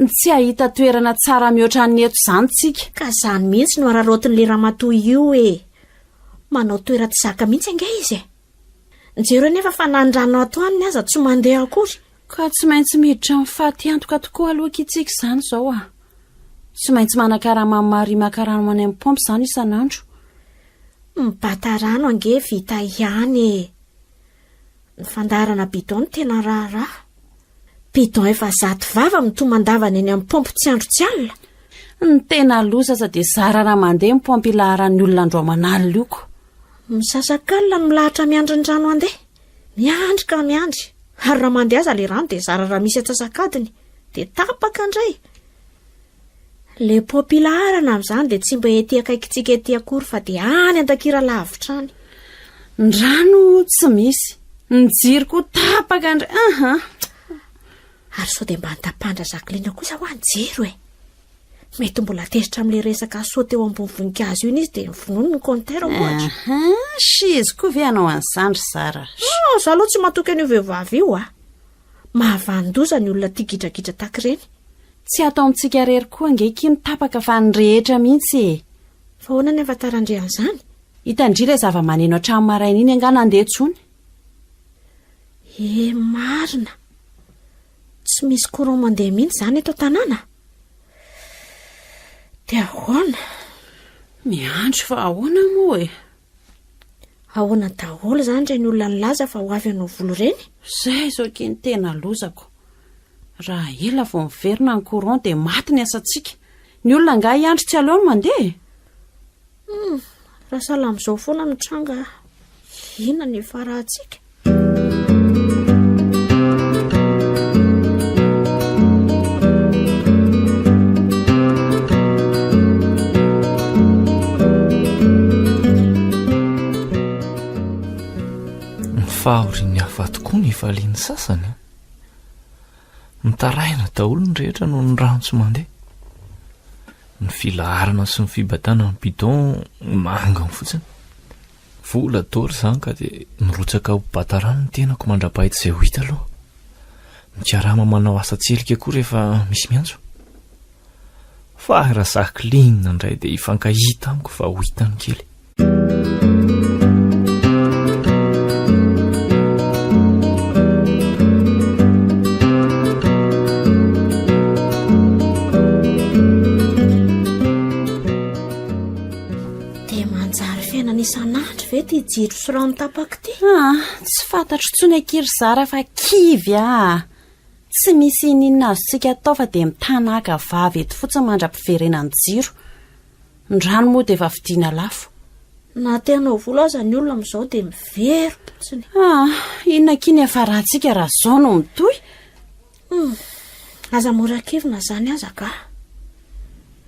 Tsy ahita toerana tsara mihoatra ny eto izany tsika. Ka zany mihitsy no ararotin'le ramatoa io e. Manao toera-tsaka mihitsy anga izy e. Njero nefa fa nandrano ato aminy aza tsy mandeha akory. Ka tsy maintsy miditra amin'ny faty antoka tokoa aloha kitsika izany izao a. Tsy maintsy manakarama mary makarano any amin'ny pompy izany isan'andro. Mibata rano ange vita ihany e. Ny fandarana bidon tena raharaha. Bidon efa 100 vava mitomandavana eny amin'ny pompy tsy andro tsy alina. Ny tena loza aza dia Zara raha mandeha ny pompy ilaharan'ny olona andro aman'alina io ko. Misasakalina no milahatra miandry ny rano andeha. Miandry ka miandry. Ary raha mandeha aza le rano dia Zara raha misy atsasakadiny dia tapaka indray. Le pompy ilaharana amin'izany dia tsy mba ety akaikitsika ety akory fa dia any an-takira lavitra any. Ny rano tsy misy. Ny jiro koa tapaka indray. Ary sao dia mba nitapandra Jacqueline kosa ho any jiro e. Mety mbola tezitra amin'ilay resaka sao teo ambony voninkazo iny izy dia novonoiny ny compteur ohatra. Izy koa ve anao an'izany ry Zara? Za aloha tsy matoky an'io vehivavy io a. Mahavandoza ny olona tia gidragidra takireny. Tsy atao amintsika rery koa angeki ny tapaka fa ny rehetra mihitsy e. Fa hoana ny afatarandre an'izany? Hitandrira zava-maneno hatramin'ny maraina iny anga nandeha tsony. Marina. Tsy misy courant mandeha mihitsy zany eto tanàna. Dia ahoana? Miandry fa ahoana moa e. ahoana daholo zany ray ny olona ny laza fa ho avy anao volo reny. Zay zao keny tena lozako. Raha ela vao miverina ny courant dia maty ny asantsika. Ny olona nga iandro tsy aleony mandeha. Raha sahala amin'izao foana ny tranga, ina ny farahantsika. Fahoriany hafa tokoa ny faliany sasany. Nitaraina daholo ny rehetra no ny rano tsy mandeha. Ny filaharana sy ny fibatana ny bidon manga fotsiny. Vola tory zany ka dia nirotsaka ho batarano ny tenako mandra-pahita izay ho hita aloha. Mikarama manao asa tselika koa rehefa misy miantso. Fa raha saklinina indray dia hifankahita amiko fa ho hitany kely. Isan'andro ve ty jiro sy rano tapaka ty? Tsy fantatro tsony akiry zara fa kivy tsy misy ininona azotsika atao fa dia mitanaga vavy eto fotsiny mandra-piverenany jiro. Ny rano moa dia efa vidiana lafo. Na tenao vola aza ny olona amin'izao dia mivery fotsiny. Inona kiny afarahantsika raha zao no mitohy? Aza mora-kivina zany aza ka.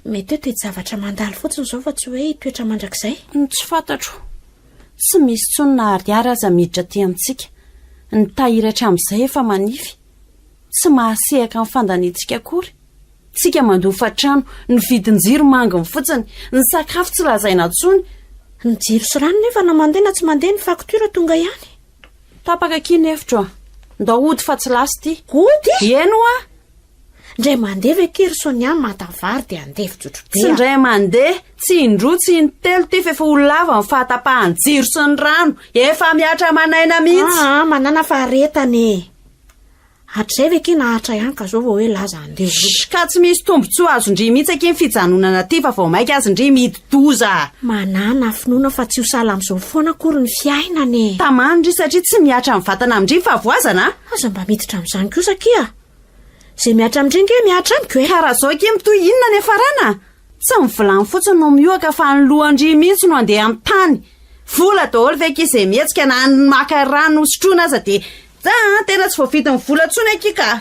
Mety hoe zavatra mandalo fotsiny zao fa tsy hoe toetra mandrakizay. Tsy fantatro. Tsy misy tsony na ariary aza miditra aty amintsika. Ny tahiratra amin'izay efa manify. Tsy mahasehaka amin'ny fandanitsika akory. Tsika mandofa trano, ny vidin-jiro manginy fotsiny, ny sakafo tsy lazaina tsony. Ny jiro sy rano nefa na mandeha na tsy mandeha ny faktura tonga ihany. Tapaka kiny efitra. Ndao ody fa tsy lasy ty. Ody? Eno Ndray mandeha ve kiry Sonia matavary dia andeha fijotro be. Tsy ndray mandeha, tsy indroa tsy intelo ty fa efa ho lava ny fahatapahan'ny jiro sy ny rano. Efa miatra manaina mihitsy. Manana faharetany. Hatrizay ve kina ahatra ihany ka zao vao hoe laza andeha. Ka tsy misy tombotsoa azondry mihitsy aky ny fijanonana ty fa vao maika azondry midy doza. Manana finoana fa tsy ho sala amin'izao foana akory ny fiainany. Tamandry satria tsy miatra amin'ny vatana amindry fa voazana. Aza mba miditra amin'izany kosa kia. Zay miatra amindringe miatra amiko e. Karaha zao ke mitoy inona ny afarana? Tsy mivolany fotsiny no mioaka fa ny lohandry mihitsy no andeha amin'ny tany. Vola daholo ve ke izay mihetsika na maka rano sotroina aza dia tena tsy voavidy ny vola tsony akika.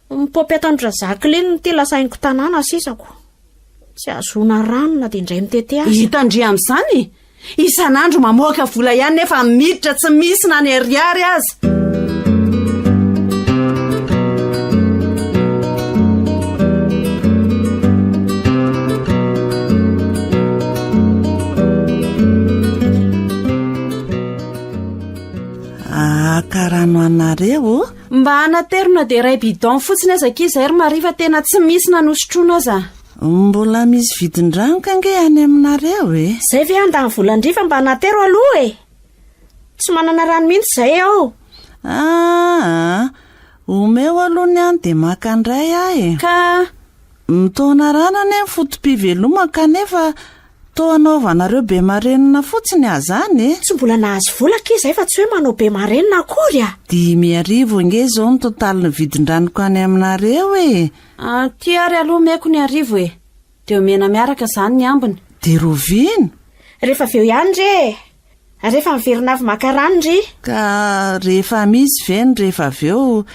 Mipompiatandra Jacqueline ty lasainiko tanàna sisako. Tsy azona rano na dia indray mitete azy. Hitandry amin'izany. Isan'andro mamoaka vola ihany nefa miditra tsy misy na ny ariary azy. Karano anareo mba anaterona dia ray bidon fotsiny azaki izay ry mariva tena tsy misy na nosotroana aza. Mbola misy vidin-drano ka nge any aminareo e. Zay ve andany volandrifa mba anatero aloha e. Tsy manana rano mihitsy zay ao. Omeo aloha ny any dia makandray ahy. Ka mitaona rano ane fotom-piveloma kanefa toa anaovanareo be marenina fotsiny azany e. Tsy mbola nahazo vola kiza fa tsy hoe manao be marenina akory 5,000 nge zao ny totaly ny vidin-dranoko any aminareo e. Ty ary aloha meko ny arivo e. Dia omena miaraka zany ny ambiny. Dia rovino. Rehefa aveo ihany re. Rehefa miverina avy maka rano ry. Ka rehefa misy veny rehefa aveo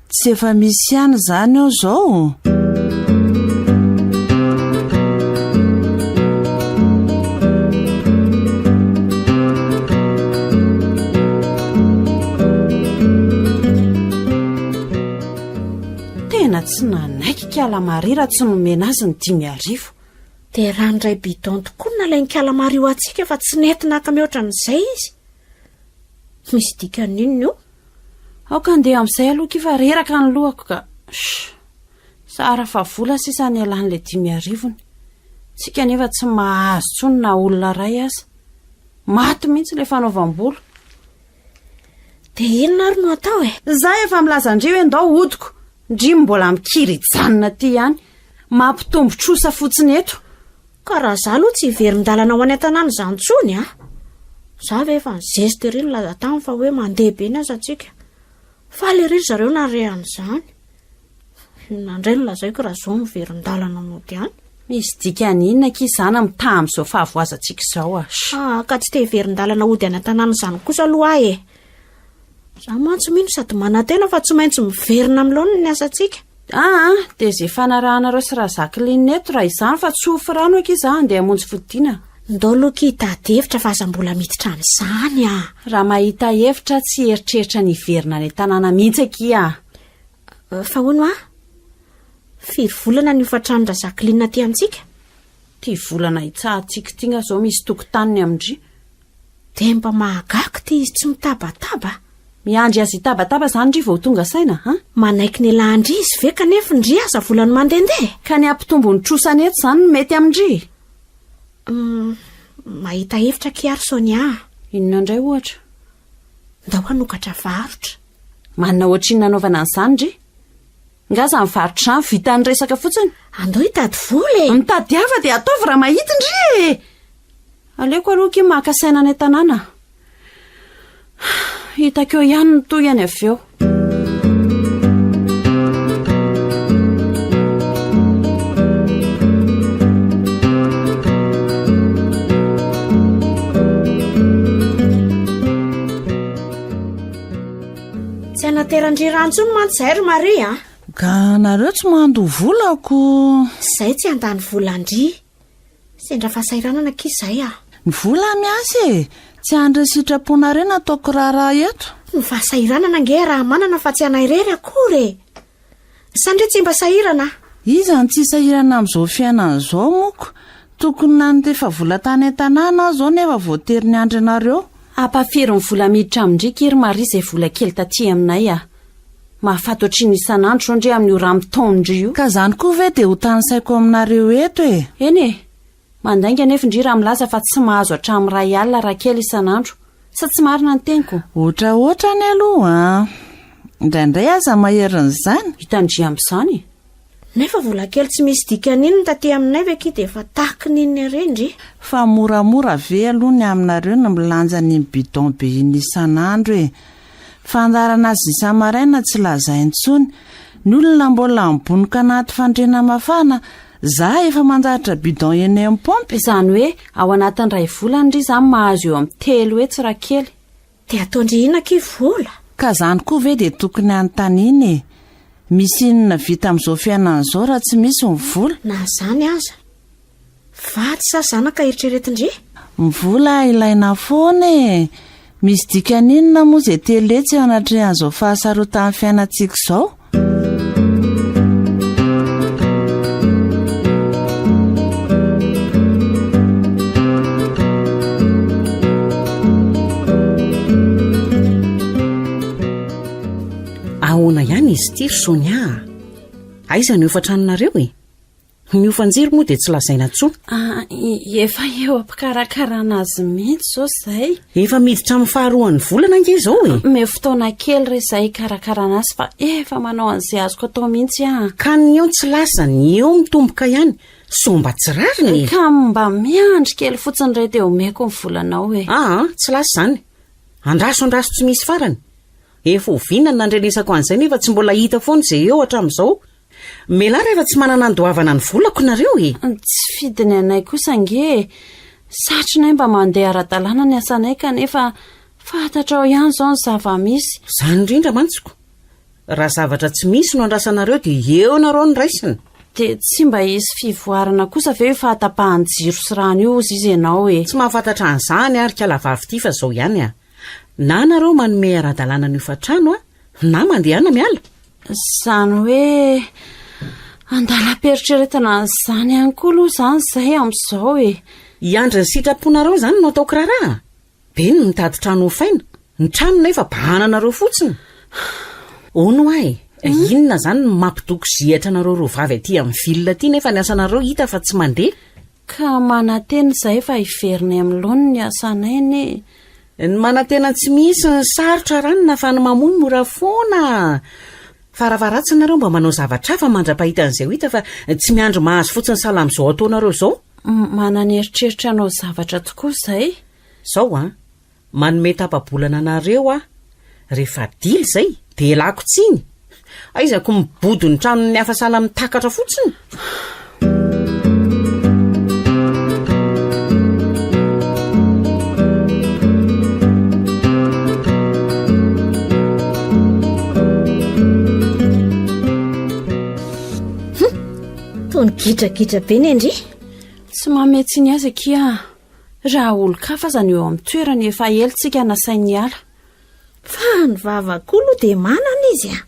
tsy efa misy ihany zany ao zao. Tsy nanaiky kalamary raha tsy nomena azy ny 5,000. Dia ranoray bidon tokoa nalainy kalamary io atsika fa tsy nentina ka mihoatra amin'izay izy. Misy dikan'inona io? Aoka andeha amin'izay aloha kifa reraka ny lohako ka. Sara fa vola sisa ny alan'ilay 5,000. Tsika nefa tsy mahazo tsony na olona ray aza. Maty mihitsy ilay fanaovam-bolo. Dia inona ary no atao e? Zaho efa milazandreo hoe ndao odiko. Ndry mbola mikiry janona ty ihany. Mampitombo-trosa fotsiny eto. Ka raha zah aloha tsy hiverin-dalana ho any an-tanàna izany tsony za ve efa nizesy tery laza tany fa hoe mandeha be ny asantsika fa le rery zareo narehan'izany nandray no lazaiko raha zao miverin-dalana mody any. misy dikany inona ki izany mitaha amin'izao fahavoazantsika izao ka tsy te hiverin-dalana ody any an-tanàna izany kosa aloha ahy za mantsy mino sady manantena fa tsy maintsy miverina amin'loana ny asantsika. dia izay fanarahanareo sy raha Jacqueline eto raha izany fa tsy hofirano eky izy andeha hamonjy fodiana. Ndao aloha hitady hevitra fa aza mbola miditra amin'izany raha mahita hevitra tsy eritreritra ny hiverina ny tanàna mihitsy aky fa hono firy volana ny hofatrano Jacqueline aty amintsika? Ty volana hitsahantsika tina zao misy tokontaniny amindry. Dia mba mahagaga ty izy tsy mitabataba. Miandry azy hitabataba zany ndry vao tonga saina manaiky ny lahandry izy ve kanefa ndry aza volany mandendeha ka ny ampitombo ny trosany eto zany mety amindry. Mahita hevitra kiary Sonia. Inona indray ohatra? Ndao hanokatra varotra. Manana ohatriny nanaovana an'izany ndry? Ngaza mivarotra ny vita ny resaka fotsiny. Andao hitady vola mitady hafa dia ataovy raha mahita ndry. Aleko aloha ky maka saina ny tanàna. Hitako eo ihany ny toy any avy eo. Tsy anaterandry rano no mantsy ry Maria ka nareo tsy mando volako. Zay tsy andany volandry. Sendra fahasairanana kizay ny vola miasy tsy andry sitraponareo nataoko raharaha eto. Ny fahasairanana nge raha manana fa tsy anay rery akory. Sandry tsy mba sahirana. Izany tsy sahirana amin'izao fiainana izao moko. Tokony nandefa vola tany an-tanàna zao nefa voatery ny andry anareo. Ampafiry ny vola miditra amindry kiry Maria izay vola kely taty aminay mahafatotra ny isan'andro sao ndry amin'ny ora mitondry io. Ka zany koa ve dia ho tany saiko aminareo eto eny mandainga nefa ndry raha milaza fa tsy mahazo hatramin'ny ray alina raha kely isan'andro sa tsy marina ny teniko. Ohatraohatra ny aloha indraindray aza maherin'izany hitandry amin'izany. Nefa vola kely tsy misy dikan'inony taty aminay ve dia efa tahaky n'inony arendry. Fa moramora ve aloha ny aminareo no milanja ny bidon be iny isan'andro fandarana azy isamaraina tsy lazaintsony. Ny olona mbola mibonoka anaty fandrena mafana za efa manjatra bidon eny amin'ny pompy. Izany hoe ao anatin'ny ray volana ndry zany mahazo eo amin'ny 3 hetsy raha kely. Dia ataondry inona ky vola? Ka zany koa ve dia tokony anontaniana misy inona vita amin'izao fiainana izao raha tsy misy ny vola. Na zany aza vady sa zanaka eritreretindry. Ny vola ilaina foana misy dikan'inona moa izay teletsy eo anatrehan'izao fahasarotan'ny fiainantsika izao. Ahoana ihany izy ity ry Sonia? Aiza ny hofantranonareo ny hofanjiry moa dia tsy lazaina intsony. Efa eo ampikarakarana azy mihitsy zao zay. Efa miditra amin'ny faharoan'ny volana nge zao me fotoana kely re zay karakarana azy fa efa manao an'izay azoko atao mihitsy ka ny eo tsy lasa ny eo mitomboka ihany so mba tsy rariny ka mba miandry kely fotsiny ray dia omeko ny volanao tsy lasa zany andraso tsy misy farany. Efa ovinana nandrenesako an'izay nefa tsy mbola hita foana izay eo hatramin'izao. Melara efa tsy manana andohavana ny volako nareo tsy fidiny anay kosa nge satrinay mba mandeha ara-dalàna ny asanay kanefa fantatra ao ihany zao ny zava-misy. Zany indrindra mantsiko raha zavatra tsy misy no andrasanareo dia eo nareo ny raisiny. Dia tsy mba hisy fivoarana kosa ve fahatapahan'ny jiro sy rano io izy ianao tsy mahafantatra an'izany ary kalavavy ity fa zao ihany na nareo manome ara-dalàna ny hofatrano na mandehana miala. Zany hoe andala-peritreretana zany ihany koa aloha zany zay amin'izao iandry ny sitraponareo zany no ataoko raharaha be ny mitady trano hofaina ny trano nefa bahananareo fotsiny. Ono inona zany mampitoko zihatra nareo roa vavy aty amin'ny vilina aty nefa ny asanareo hita fa tsy mandeha. Ka mananteny zay fa hiveriny amin'ny laony ny asanay ny manantena tsy misy ny sarotra ranona fa ny mamoy mora foana. Faravaratsy nareo mba manao zavatra fa mandra-pahita an'izay ho hita fa tsy miandro mahazo fotsiny sahala amin'izao ataonareo zao. Manana eritreritra anao zavatra tokoa zay. Zao manome tapabolana anareo a rehefa dily izay dia lako tsiny aizako mibody ny tranony afasala mitakatra fotsiny. tony gidragidra be ny endry tsy mametsiny azy akia raha olo-kafa zany eo amin'ny toerany efa elontsika nasainy ala fa ny vavakoa dia manana izy a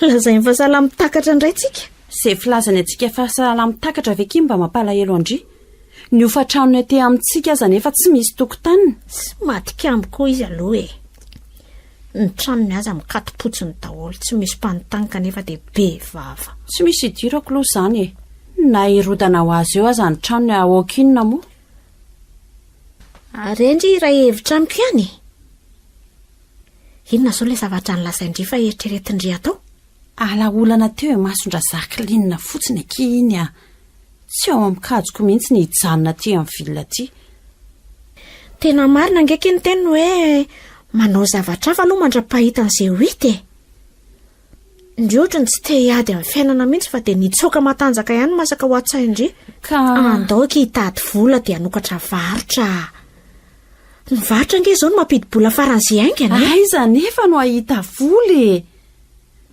lazay mifasala mitakatra indray tsika izay filazany antsika fasala mitakatra avy aky mba mampalahelo andry ny ofa-tranony aty amintsika aza nefa tsy misy tokotaniny sy matikambo koa izy aloha ny tranony aza mikatopotsiny daholo tsy misy mpanotanaka nefa dia be vava tsy misy idirako loha izany na irodana ho azy eo aza ny tranony aokinona moa ary endry raha hevitra amiko ihany inona zao ilay zavatra ny lasaindry fa eritreretindry atao alaolana teo masondra Jacqueline fotsiny aky iny a tsy ao amikajoko mihitsy ny hijanona aty amin'ny vilina aty tena marina angeky ny teny hoe manao zavatra hafa aloha mandra-pahitan'izay ho hita ndry ohatrany tsy te hiady amin'ny fiainana mihitsy fa dia nitsoaka matanjaka ihany masaka ho atsaindry ka andaoka hitady vola dia hanokatra varotra ny varotra ange izao no mampidi-bola faran'izay aingana aiza nefa no ahita voly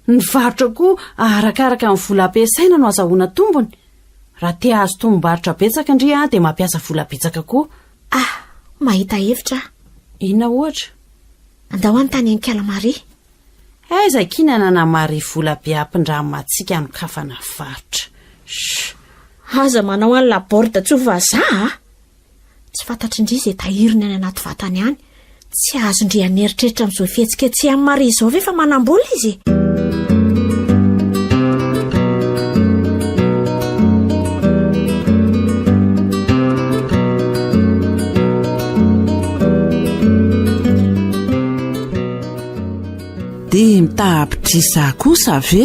ny varotra koa arakaraka ny vola ampiasaina no azahoana tombony raha te azo tombom-barotra betsaka indry a dia mampiasa vola betsaka koa mahita hevitra inona ohatra andao any tany Ankala Maria aiza kina nanamary vola be ampindramatsika no kafana varotra aza manao any laborda tsy ho vazaha tsy fantatry indry izay tahiriny any anaty vatany any tsy azo indry aneritreritra amin'izao fihetsika tsy amin'ny Maria izao ve fa manam-bola izy dia mitahapitrisa kosa ve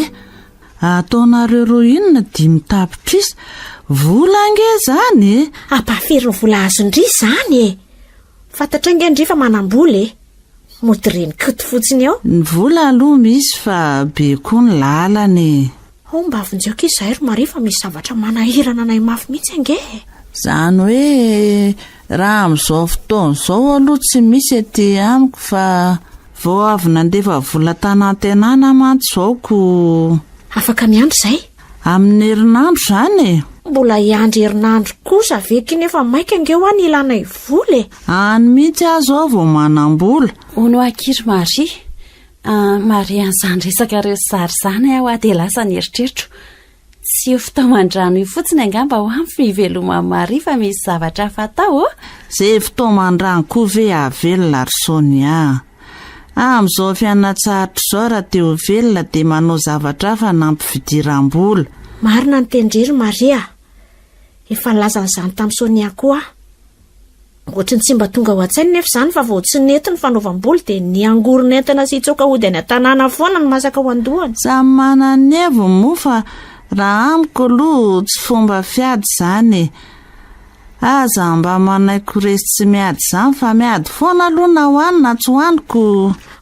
ataonareo roa inona dia mitahapitrisa vola ange zany ampafiry ny vola azondry izany fantatra ange ndry fa manam-bola modireny kito fotsiny ao ny vola aloha misy fa be koa ny lalany mba avonjeoko izahay ro Maria fa misy zavatra manahirana anay mafy mihitsy ange zany hoe raha amin'izao fotoana izao aloha tsy misy aty amiko fa vao avy nandefa vola tanantenana mantsy izao ko afaka miandro izay amin'ny herinandro zany mbola hiandry herinandro kosa veky nefa maika ange ho any ilanay vola any mihitsy azo ao vao manam-bola ono akiry Maria an'izany resaka reo sary zany aho dia lasa ny eritreritro tsy eo fotoaman-drano io fotsiny angamba ho amin'ny iveloma Maria fa misy zavatra fatao izay fotoaman-drano koa ve avelona ry Sonia amin'izao fianan-tsaritra izao raha te ho velona dia manao zavatra hafa nampifidiram-bola marina ny tendrery Maria efa nilazan'izany tamin'ny Sonia koa ohatrany tsy mba tonga ho an-tsainy nefa izany fa vao tsy nety ny fanaovam-bola dia niangorona entana sy hitsoaka hody any an-tanàna foana ny masaka ho andohany samy manana heviny moa fa raha amiko aloha tsy fomba fiady izany aza mba manaiko resy tsy miady izany fa miady foana aloha na hoanina tsy hoaniko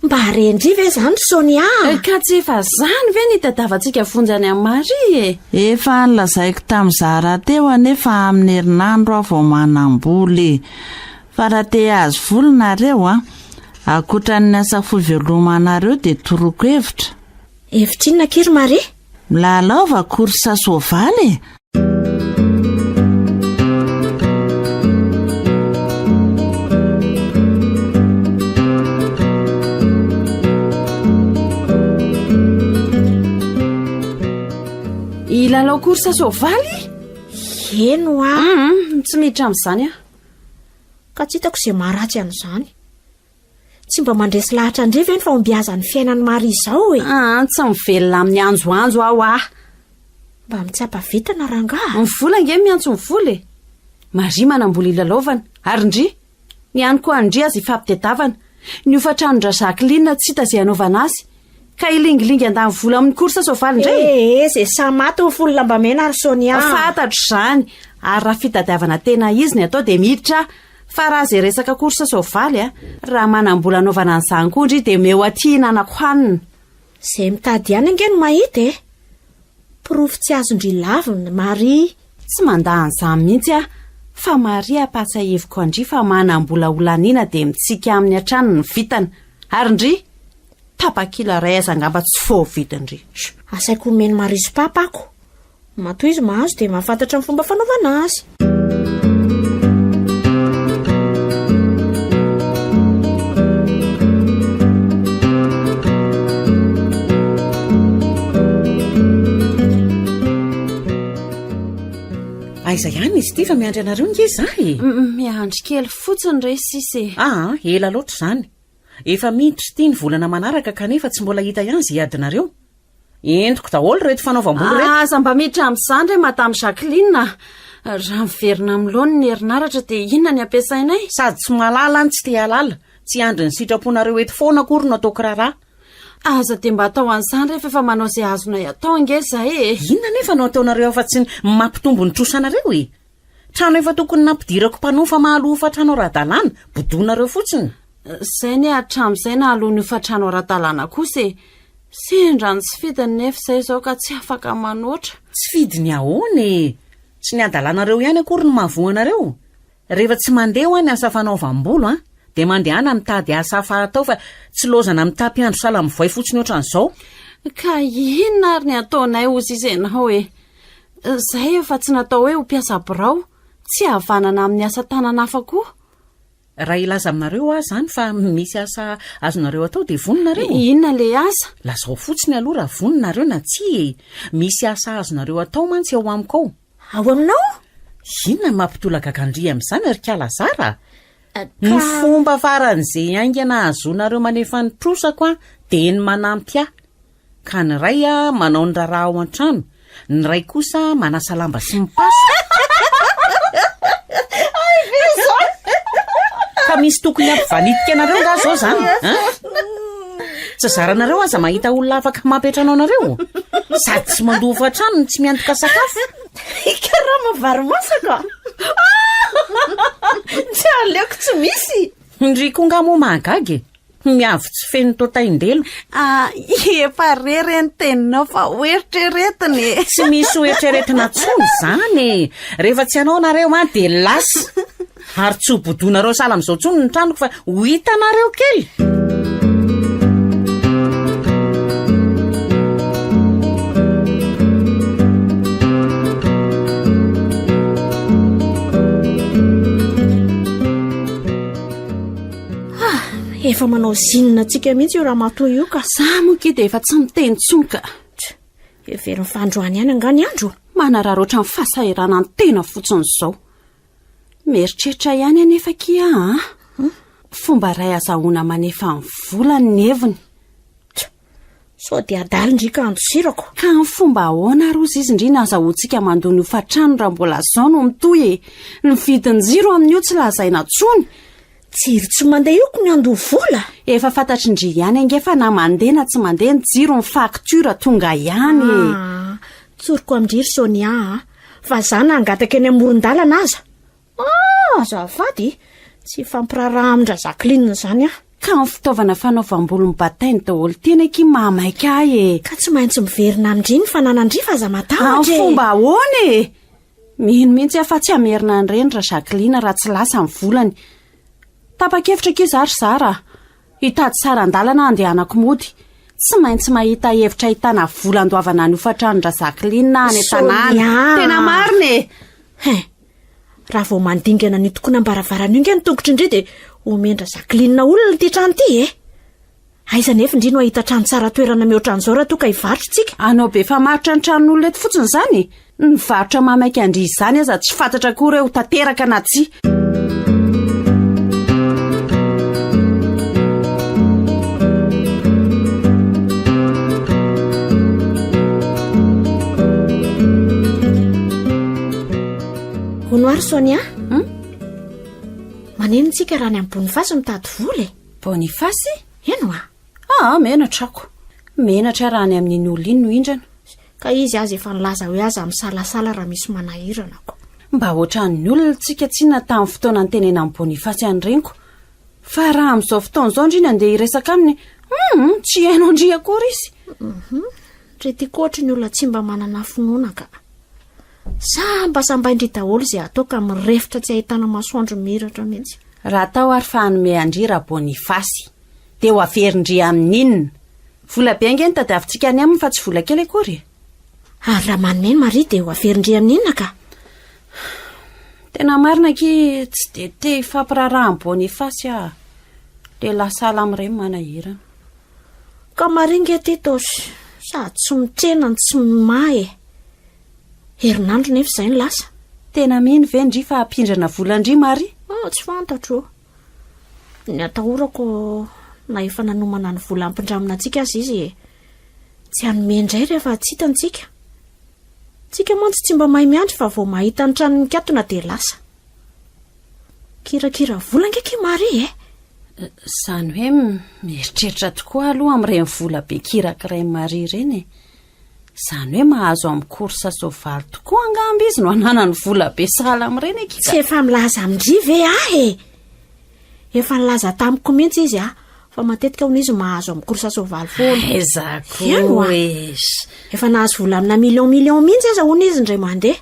mba rendry ve izany Sonia ka tsy efa zany ve nitadavantsika vonjany amin'ny Maria efa nilazaiko tamin'ny zara teo anefa amin'ny herinandro aho vao manam-bola fa raha te azo volanareo akoatran'ny asa fivelomanareo dia toroko hevitra inona kiry Maria milalaova korsa soavaly ilalao korsa soavaly eno tsy miditra amin'izany ka tsy hitako izay maharatsy an'izany tsy mba mandresy lahatra indray ve ny fahombiazan'ny fiainan'ny Maria izao tsy mivelona amin'ny anjoanjo aho mba mitsapavitana rangaha ny vola nge miantso ny vola Maria manam-bola ilalaovana ary ndry ny any koa andry azy ifampitadiavana ny ofa-tranondra Jacqueline tsy hita izay anaovana azy ka ilingilingy andany vola amin'ny korsa soavaly indray izay samaty ho folo lambamena ary Sonia fantatro izany ary raha fitadiavana tena izy ny atao dia miditra fa raha zay resaka korsa soavaly raha manam-bola anaovana an'izany koa ndry dia meo aty nanako hanina. Izay mitady ihany ange no mahita pirofo tsy azondry lavina Maria. Tsy mandahan'izany mihitsy fa Maria apatsaheviko andry fa manam-bola olaniana dia mitsika amin'ny an-trano ny vitana ary ndry tapakila ray azangamba tsy voavidindry. Asaiko omeny Maria sy papako matoa izy mahazo dia mahafantatra ny fomba fanaovana azy. Aiza ihany izy ity fa miandry anareo nge zahy. Miandry kely fotsiny re sisy. Ela loatra izany. Efa miditra ity ny volana manaraka kanefa tsy mbola hita ihany izay adinareo. Entiko daholo reto fanaovam-bolo reto. Aza mba miditra amin'izany re madame Jacqueline. Raha miverina amin'loany ny herinaratra dia inona ny ampiasainay? Sady tsy malala any tsy te halala. Tsy andry ny sitraponareo eto foana akory no atao kirara. Aza dia mba atao an'izany rehefa efa manao izay azonay atao ange zahay. Inona nefa no ataonareo afa tsy mampitombo ny trosanareo trano efa tokony nampidirako mpanofa mahalofa trano ara-dalàna bodonareo fotsiny. Zay ny hatramin'izay na aloha ny fatrano ara-dalàna kosa sendra ny tsy fidiny nefa izay izao ka tsy afaka manoatra. Tsy fidiny ahoany tsy ny adalanareo ihany akory ny mahavoanareo. Rehefa tsy mandeha ho any asa fanaovam-bolo dia mandehana mitady asa hafa atao fa tsy lozana mitapy andro sala mivoay fotsiny ohatran'izao. Ka inona ary ny ataonay ozy izenao zay efa tsy natao hoe ho mpiasa birao tsy havanana amin'ny asa tanana hafa koa. Raha ilaza aminareo zany fa misy asa azonareo atao dia voninareo. Inona le asa? Lazao fotsiny aloha raha voninareo na tsy misy asa azonareo atao mantsy ao amiko ao. Ao aminao? Inona mampitolaka gandria amin'izany ary kalazara? Ny fomba faran'izay aingana azonareo manefa ny trosako dia ny manampy ka ny ray manao ny raharaha ao an-trano, ny ray kosa manasa lamba sy mipasa. Ka misy tokony ampivanitika anareo nga zao zany tsy zaranareo aza mahita olona afaka mampetranao anareo sady tsy mandofa trano tsy miantoka sakafo. Karaha mavary masaka. Tsy aleoko tsy misy. Ndry konga mo mahagagy miavy tsy feno totaindelo. Efa rery ny teninao fa oeritreretiny. Tsy misy oeritreretina tsony zany rehefa tsy anao nareo dia lasa ary tsy hobodonareo sala amin'izao tsony ny tranoko fa ho hitanareo kely. Efa manao zinina antsika mihitsy io raha matoa io ka. Za moa dia efa tsy miteny tsonka. Everiny fandroany ihany angany andro. Manararoatra ny fahasairana ny tena fotsiny izao. Mieritreritra ihany anefa kia fomba ray azahoana manefa ny vola ny heviny. Sao dia adalindrika andosirako. Ka ny fomba ahoana rozy izy indrina azahoantsika mandony ho fatrano raha mbola zao no mitoy ny vidiny jiro amin'io tsy lazaina tsony. Jiro tsy mandeha io ko ny andoha vola. Efa fantatry ndry ihany angefa na mandeha na tsy mandeha ny jiro ny faktura tonga ihany. Tsoriko amin'ndriry Sonia fa zana angataka eny amoron-dalana aza. Azafady tsy fampiraraha amindra Jacqueline zany ka ny fitaovana fanaovam-bolo ny batainy daholo tena ki mamaika ka tsy maintsy miverina amindry ny fananandry fa aza matahotra. Fomba ahoana mino mihitsy afa tsy amerina an'ireny ra Jacqueline raha tsy lasa ny volany. Tapa-kevitra kiza ary zara hitady sara an-dalana andehanako mody tsy maintsy mahita hevitra hitana vola andoavana ny hofatrano-dra Jacqueline any tanàna. Tena marina raha vao mandingana ny tokony ambaravarana io nge ny tongotry indray dia omendra Jacqueline olona ty trano ty aiza nefa indri no ahita trano tsara toerana mihoatran'izao raha toa ka hivarotra tsika. Anao be fa maritra ny tranon'olona eto fotsiny zany ny varotra mamaika andry izany aza tsy fantatra koa ireo tanteraka na tsy. Honoary Sonia maneno tsika raha ny amin'ny Bonifasy mitady vola Bonifasy? Eno menatrako menatra raha ny amin'iny olona iny no indrana ka izy azy efa nilaza hoe aza misalasala raha misy manahiranako. mba ohatran'ny olona tsika tsiana tamin'ny fotoana ny tenena amin'ny Bonifasy anyreniko fa raha amin'izao fotoana izao ndriny andeha hiresaka aminy tsy hainao ndry akory izy. Retiako ohatra ny olona tsy mba manana finoana ka sambasambaindry daholo izay atao ka mirefitra tsy ahitana masoandro miratra mihitsy. Raha tao ary fa hanome andry raha Bonifasy dia ho averin'dry amin'inona vola be ange ny tadiavintsika any aminy fa tsy vola kely akory. Ary raha manome ny Maria dia ho averin'dry amin'inona ka? Tena marina ki tsy dia te hifampiraraha amin'ny Bonifasy dia lasala amin'ireny manahirana. Ka maringa ty tosy sady tsy mitrena ny tsy mimahy herinandro nefa izay ny lasa. Tena mino ve ndry fa hampindrana volandry Maria? Tsy fantatro. Ny atahorako na efa nanomana ny vola ampindramina antsika azy izy tsy hanome indray rehefa tsy hitantsika. Tsika mantsy tsy mba mahay miandry fa vao mahita ny trano mikatona dia lasa. Kirakira vola ngeky Maria Izany hoe mieritreritra tokoa aloha amin'ireny vola be kirakiray Maria ireny. Izany hoe mahazo amin'ny korsa soavaly tokoa angamba izy no hanana ny vola be sahala amin'ireny eky. Tsy efa milaza amindry ve efa nilaza tamiko mihitsy izy fa matetika hono izy mahazo amin'ny korsa soavaly foana. Ezako efa nahazo vola amina milion mihitsy aza hono izy indray mandeha.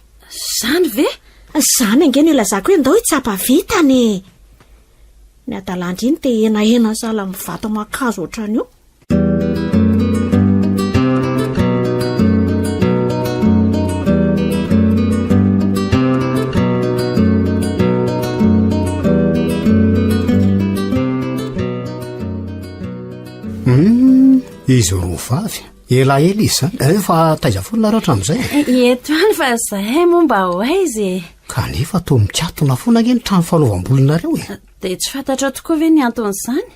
Zany ve? Zany ange no ilazako hoe ndao hitsapa vitany. Ny adalandry iny te ena sala amin'ny vata makazo ohatran'io. Izy roa vavy elaela izy zany fa taiza foana nareo hatramin'izay. Eto any fa zahay moa mba ho aizy. Kanefa toa mikatona foana ange ny trano fanaovam-bolonareo dia tsy fantatro tokoa ve ny anton'izany?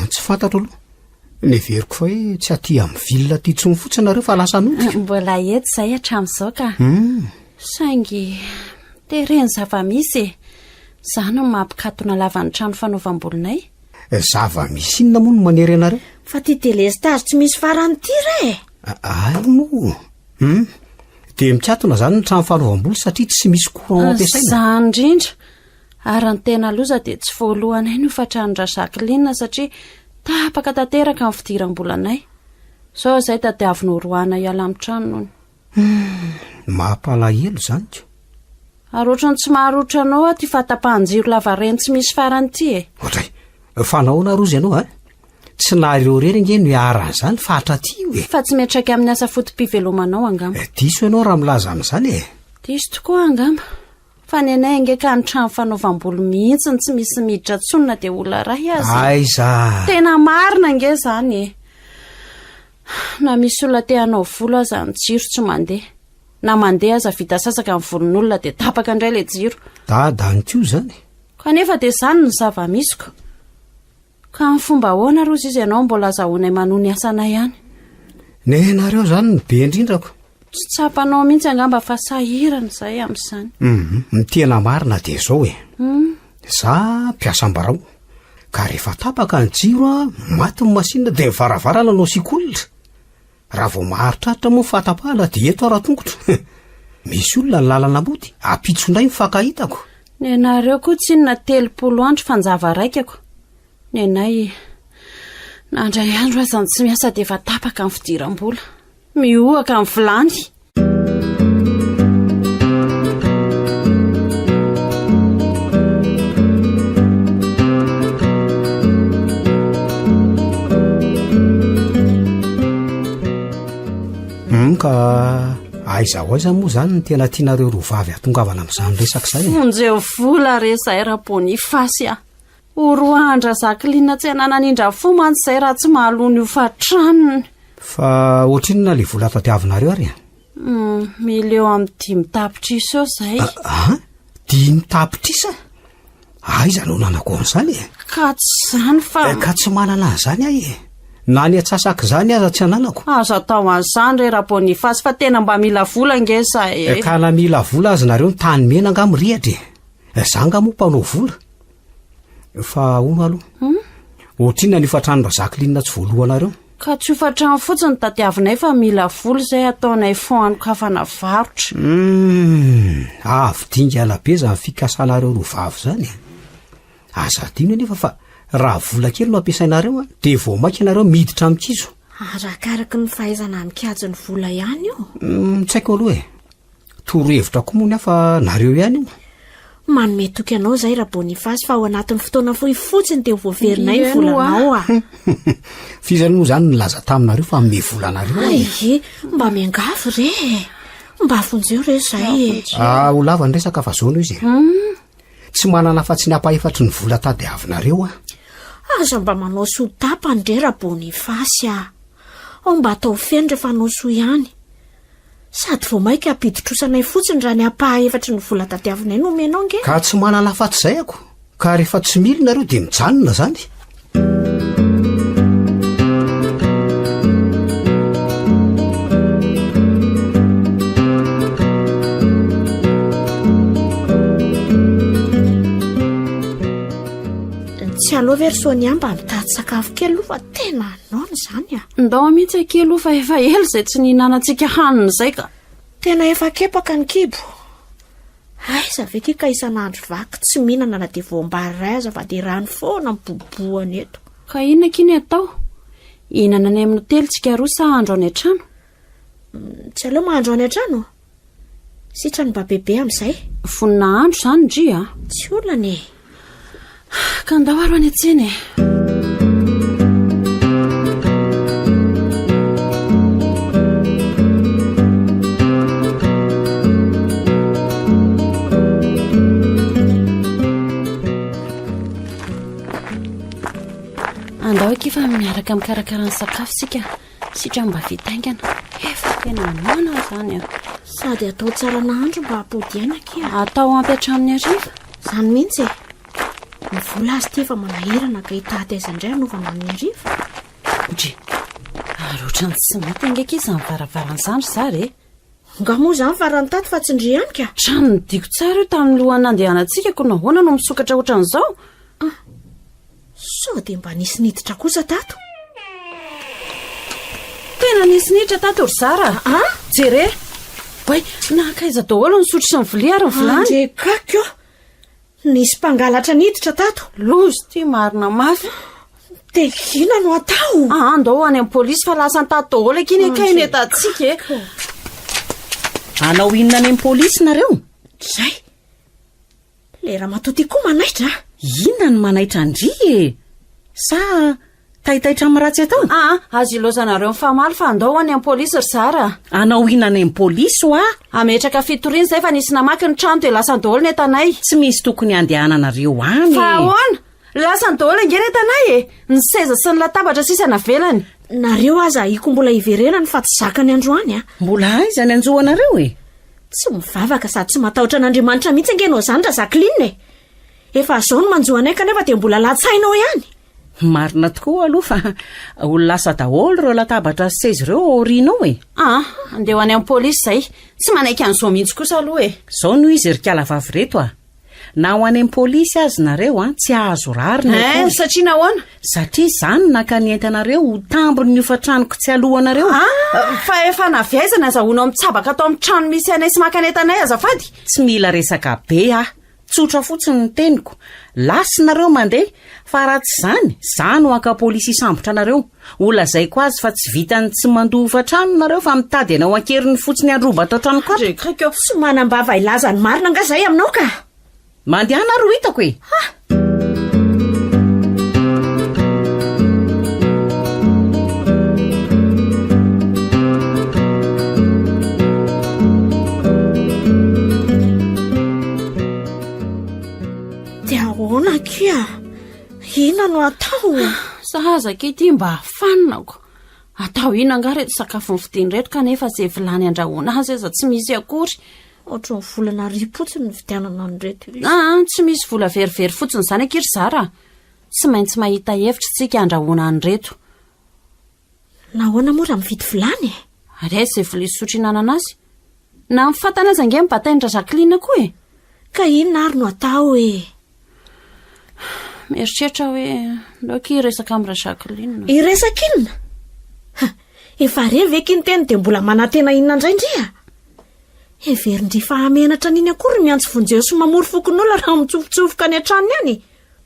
Tsy fantatro aloha. Neveriko fa hoe tsy aty amin'ny vilona ty tsony fotsiny nareo fa lasa nodry. Mbola eto izay hatramin'izao ka. Saingy tereny zava-misy izany no mampikatona lava ny trano fanaovam-bolonay. Zava-misy inona moa no manery anareo? Fa ty delestazy tsy misy farany ty re. Ay moa. Dia mikatona zany ny trano fanaovam-bolo satria tsy misy courant ampiasaina. Zany indrindra. Ary ny tena loza dia tsy voalohanay no fatranondra Jacqueline satria tapaka tanteraka amin'ny fidiram-bolanay. Sao izay tadiavina roana hiala amin'ny tranony. Mampalahelo zany ko. Ary ohatrany tsy maharotra anao ty fatapahan-jiro lava reny tsy misy farany ty Ohatray, fanahoana rozy ianao tsy nareo rery nge no hiaran'izany fa hatratio Fa tsy metraka amin'ny asa fotom-pivelomanao angamba. Diso ianao raha milaza amin'izany Diso tokoa angamba. Fa ny anay nge ka ny trano fanaovam-bolo mihitsy tsy misy miditra tsonina dia olona ray azy. Aiza. Tena marina nge zany Na misy olona te hanao volo aza ny jiro tsy mandeha. Na mandeha aza vita sasaka amin'ny volon'olona dia tapaka indray ilay jiro. Dadany koa zany. Kanefa dia izany ny zava-misiko. Ka ny fomba ahoana rozy izy ianao mbola azahoanay manohy ny asanay ihany. Nenareo zany ny be indrindrako. Tsy tsapanao mihitsy angamba fa sahirana izay amin'izany. Ny tena marina dia izao za mpiasam-barao ka rehefa tapaka ny jiro maty ny masinina dia varavarana no sikolitra. Raha vao maharitraritra moa fatapahana dia eto ara-tongotra. Misy olona ny lalana mody apitsondray mifankahitako. Nenareo koa tsy inona 30 andro fanjava raikako. Nenay nandray andro azany tsy miasa dia efa tapaka amin'ny fidiram-bola. Mihoaka amin'ny vilany. Ka aiza ho aiza moa zany ny tena tianareo roa vavy atongavana amin'izany resaka izany. Fonjeo vola resay raha Bonifasy Ho roa andra Jacqueline tsy hanananindra fo mantsy izay raha tsy mahalony ho fatranony. Fa ohatrinona ilay vola tadiavinareo ary? Mileo amin'ny 5 tapitrisa izay. 5 tapitrisa? Aiza no nanako an'izany Ka tsy zany fa ka tsy manana an'izany ahy Na ny atsasaka izany aza tsy ananako. Aza atao an'izany re raha Bonifasy fa tena mba mila vola ngesa Ka na mila vola azy nareo ny tany mena nga mirihatra Zanga moa mpanao vola. Fa ono aloha. Ohatrina ny fatrano Jacqueline tsy voalohanareo. ka tsy hofatrano fotsiny tadiavinay fa mila vola izay ataonay foanokafana varotra. Avy dinga alabe zany fikasanareo ro vavy zany. Aza dino anefa fa raha vola kely no ampiasainareo dia vao maika ianareo miditra amin'kizo. Arakaraka ny fahaizana mikajy ny vola ihany io. Tsy haiko aloha e. Torohevitra koa moa ny afa nareo ihany io. Manome toky anao izay raha Boniface fa ao anatin'ny fotoana fohy fotsiny dia voverinay ny volanao a. Fizany moa zany nilaza taminareo fa me volanareo. Ai, mba miangavy re. Mba fonjeo re izay. Ho lava ny resaka fa zao no izy. Tsy manana fa-tsy napahefatry ny vola tady avinareo a. Aza mba manao soa tapany re raha Boniface a. Ao mba atao feno rehefa anao soa ihany. Sady vao maika ampiditrosanay fotsiny raha ny ampahefatry ny vola tadiavinay no omenao nge. Ka tsy manana fa-tsy izay ako. Ka rehefa tsy mily nareo dia mijanona zany. Tsy aloha versony mba mitady sakafo kely aloha fa tena noana izany a. Ndao mihitsy akely aloha fa efa ela izay tsy nihinanantsika hanina izay ka. Tena efa kepaka ny kibo. Aiza ve tika isan'andro vaky tsy mihinana na dia voambary iray aza fa dia rano foana miboboana eto. Ka inona kiny atao? Ihinana any amin'ny hotely tsika roa sa andro any an-trano? Tsy aleo mahandro any an-trano. Sitrany mba bebe amin'izay. Vonina andro izany ndry a. Tsy olana e. Ka ndao aro any an-tsena e. Andao efa miaraka mikarakara ny sakafo sika. Sitra mba vitaingana. Efa tena noana izany a. Sady atao tsara nahandro mba hampodiana kia. Atao ampy hatramin'ny hariva. Izany mihitsy e. Ny vola azy ty efa manahirana ka hitady aiza indray anaovana amin'ny hariva. Ndry, ary ohatrany tsy mety angeka izy amin'ny varavaran'izany zary e. Nga moa izany farany tato fa tsy ndry ihany ka. Trano nidiko tsara io tamin'ny lohany nandehanantsika ko nahoana no misokatra ohatran'izao. Sao dia mba nisy niditra kosa tato. Tena nisy niditra tato ry Zara. Jere. Boy, nakaiza daholo ny sotro sy ny vilia ary ny vilany. Andrekako. Nisy mpangalatra niditra tato. Lozy ty marina mafy. Dia ina no atao? Andao any amin'ny polisy fa lasa tato daholo ekiny ekainy etantsika e. Anao inona any amin'ny polisy nareo? Zay. Lera matoty koa manaitra. Inona no manaitra ndry e? Sa taitaitra amin'ny ratsy atao? Azo ilozanareo mifamaly fa andao any amin'ny polisy ry Zara. Anao inona any amin'ny polisy ho ametraka fitoriana izay fa nisy namaky ny trano dia lasa daholo ny etanay. Tsy misy tokony andehananareo any. Fa ahoana? Lasa daholo ingeny etanay e. Ny seza sy ny latabatra sisa navelany. Nareo aza iko mbola iverenany fa tsy zakany androany a. Mbola aiza ny anjohanareo e? Tsy mivavaka sady tsy matahotra n'Andriamanitra mihitsy angenao izany ra Jacqueline e. Efa azao no manjohanay kanefa dia mbola latsainao ihany. Marina tokoa aloha fa olona lasa daholo ireo latabatra sy seza ireo aorianao e. Andeho any amin'ny polisy izay. Tsy manaiky an'izao mihitsy kosa aloha e. Zao no izy rikala vavy reto na ho any amin'ny polisy azy nareo tsy ahazo rarina. Satria nahoana? Satria izany naka ny entanareo ho tambony ny ofatranoko tsy alohanareo. Fa efa naviaizana azahoana mitsabaka atao amin'ny trano misy anay sy maka ny entanay azafady. Tsy mila resaka be tsotra fotsiny ny teniko. Lasinareo mandeha fa raha tsy izany, izany ho aka polisy isambotra anareo. Olazaiko azy fa tsy vitany tsy mandova trano nareo fa mitady anao ankeriny fotsiny androbata trano koa. Sy manambava ilaza ny marina nga zay aminao ka. Mandehana ro hitako e. Dia ahoana kia? Ina no atao? Sahaza kety mba afanako. Atao ina nga reto sakafo ny fidiny reto kanefa izay vilany andrahoana azy aza tsy misy akory. Ohatry ny volana ripotsiny ny vidianana ny reto. Tsy misy vola verivery fotsiny izany aky ry Zara. Tsy maintsy mahita hevitra tsika andrahoana ny reto. Nahoana moa raha mividy vilany? Ary izay vilia sotro ihinanana azy. Na mifatana azy ange mibataindra Jacqueline koa e. Ka inona ary no atao e? Mieritreritra hoe laoka iresaka amin'ny Jacqueline. Iresaka inona? efa re veky ny teny dia mbola manantena inona indray ndria everindry fahamenatra n'iny akory miantso vonjeo sy mamory fokon'olona raha mitsofotsofoka ny an-tranony any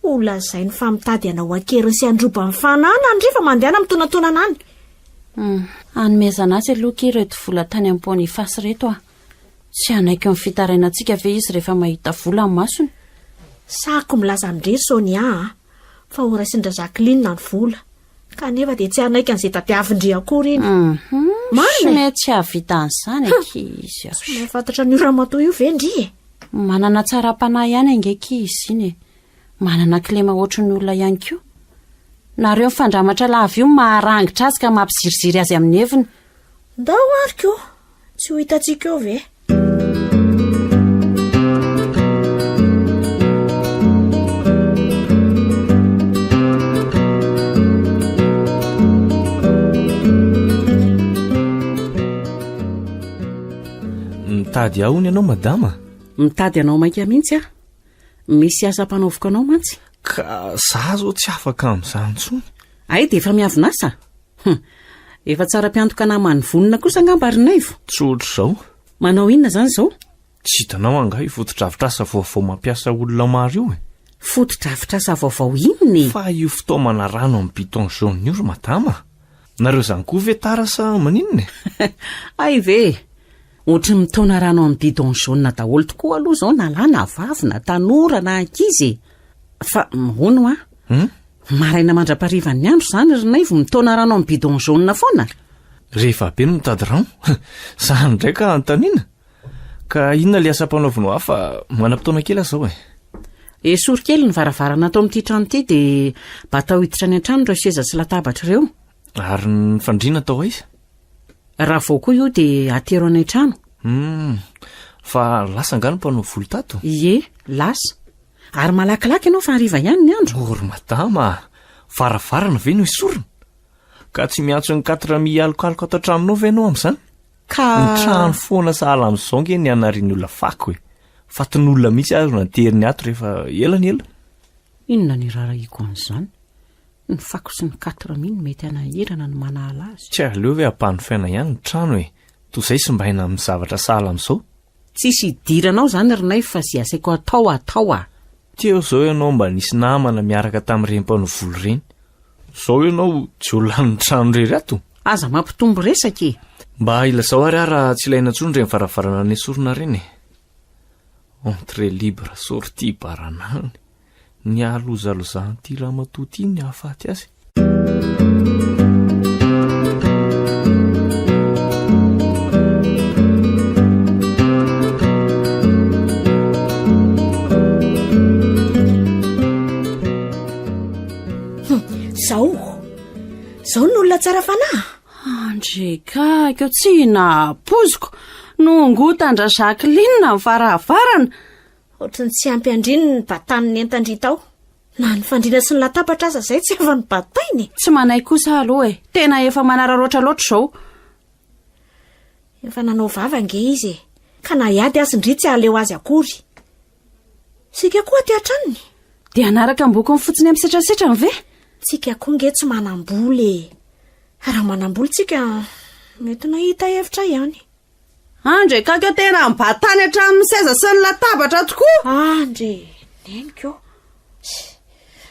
olazay ny famitady anao akeriny sy androba amin'ny fanana andrefa mandehana mitonantonana any anomezana azy aloha ireto vola tany am-pony fasy reto tsy anaiky ny fitarainantsika ve izy rehefa mahita vola ny masony sako milaza amindre Sonia fa orasindra Jacqueline ny vola kanefa dia tsy anaiky an'izay tadiavindry akory iny marina tsy havita an'izany ankizy mahafantatra ny ramatoa io ve ndry manana tsara-panahy ihany angeky izy iny manana kilema ohatry ny olona ihany koa nareo mifandramatra lava io maharangitra azy ka mampiziriziry azy amin'ny heviny ndao ary koa tsy ho hitantsika eo ve mitady ahony ianao madama mitady anao mainka mihitsy misy asa mpanaoviko anao mantsy ka za zao tsy afaka amin'izany ntsony ay dia efa miavinasa efa tsara mpiantoka namany vonina kosa angambarinaivo tsotra izao manao inona izany izao tsy hitanao angahy fotodravitrasa vaovao mampiasa olona maro io fotodravitrasa vaovao inony fa io fitaomana rano amin'ny biton jaune io ry madama nareo izany koa ve tarasa maninona ay ve ohatry mitaona rano amin'ny bidon jaune daholo tokoa aloha izao na lahy na vavy na tanora na ankizy fa mihono maraina mandraparivan'ny andro izany ry naivo mitaona rano amin'ny bidon jaune foana rehefa be no mitady rano izany ndraika antaniana ka inona le asa mpanaovinao hafa manam-potoana kely azao esory kely ny varavarana atao amin'ity trano ity dia mba atao hiditra any an-trano ireo seza sy latabatra ireo ary ny fandriana atao aiza raha vao koa io dia atero any an-trano fa lasa angano mpanao volo tato ie lasa ary malakilaky ianao fa hariva ihany ny andro ory madama varavarana ve no isorona ka tsy miantso ny 4 alokaloka ato an-tranonao ve ianao amin'izany ka ny trano foana sahala amin'izao nge ny anariany olona fako fa tin'olona mihitsy azo nateriny ato rehefa ela ny ela inona ny rarahiko an'izany ny fako sy ny 4000 mety anahirana ny manahala azy tsy aleo ve ampahany fiaina ihany ny trano toy izay sy mbaina amin'ny zavatra sahala amin'izao tsisy hidiranao izany ry naivo fa zay asaiko atao teo izao ianao mba nisy namana miaraka tamin'ireny mpanao volo ireny izao ianao tsy olany trano rery ato aza mampitombo resaka mba ilazao ary raha tsy ilaina intsony ireny varavarana ny esorina ireny entrée libre sortie baranany ny alozalozan'ity ramatoa ity ny hahafaty azy zao ny olona tsara fanahy andreka keo tsy napoziko nongotandra Jacqueline ny varavarana ohatrany tsy ampy andriny ny batany ny entandry tao na ny fandrina sy ny latabatra aza izay tsy ava ny batainy tsy manay kosa aloha tena efa manararoatra loatra izao efa nanao vavange izy ka na hiady azy ndry tsy aleo azy akory sika koa ty an-tranony dia anaraka mbokony fotsiny amin'ny setrasetrany ve tsika koa nge tsy manamboly raha manamboly tsika mety nahita hevitra ihany andreka keo tena mbatany hatramin'ny seza sy ny latabatra tokoa andre neniko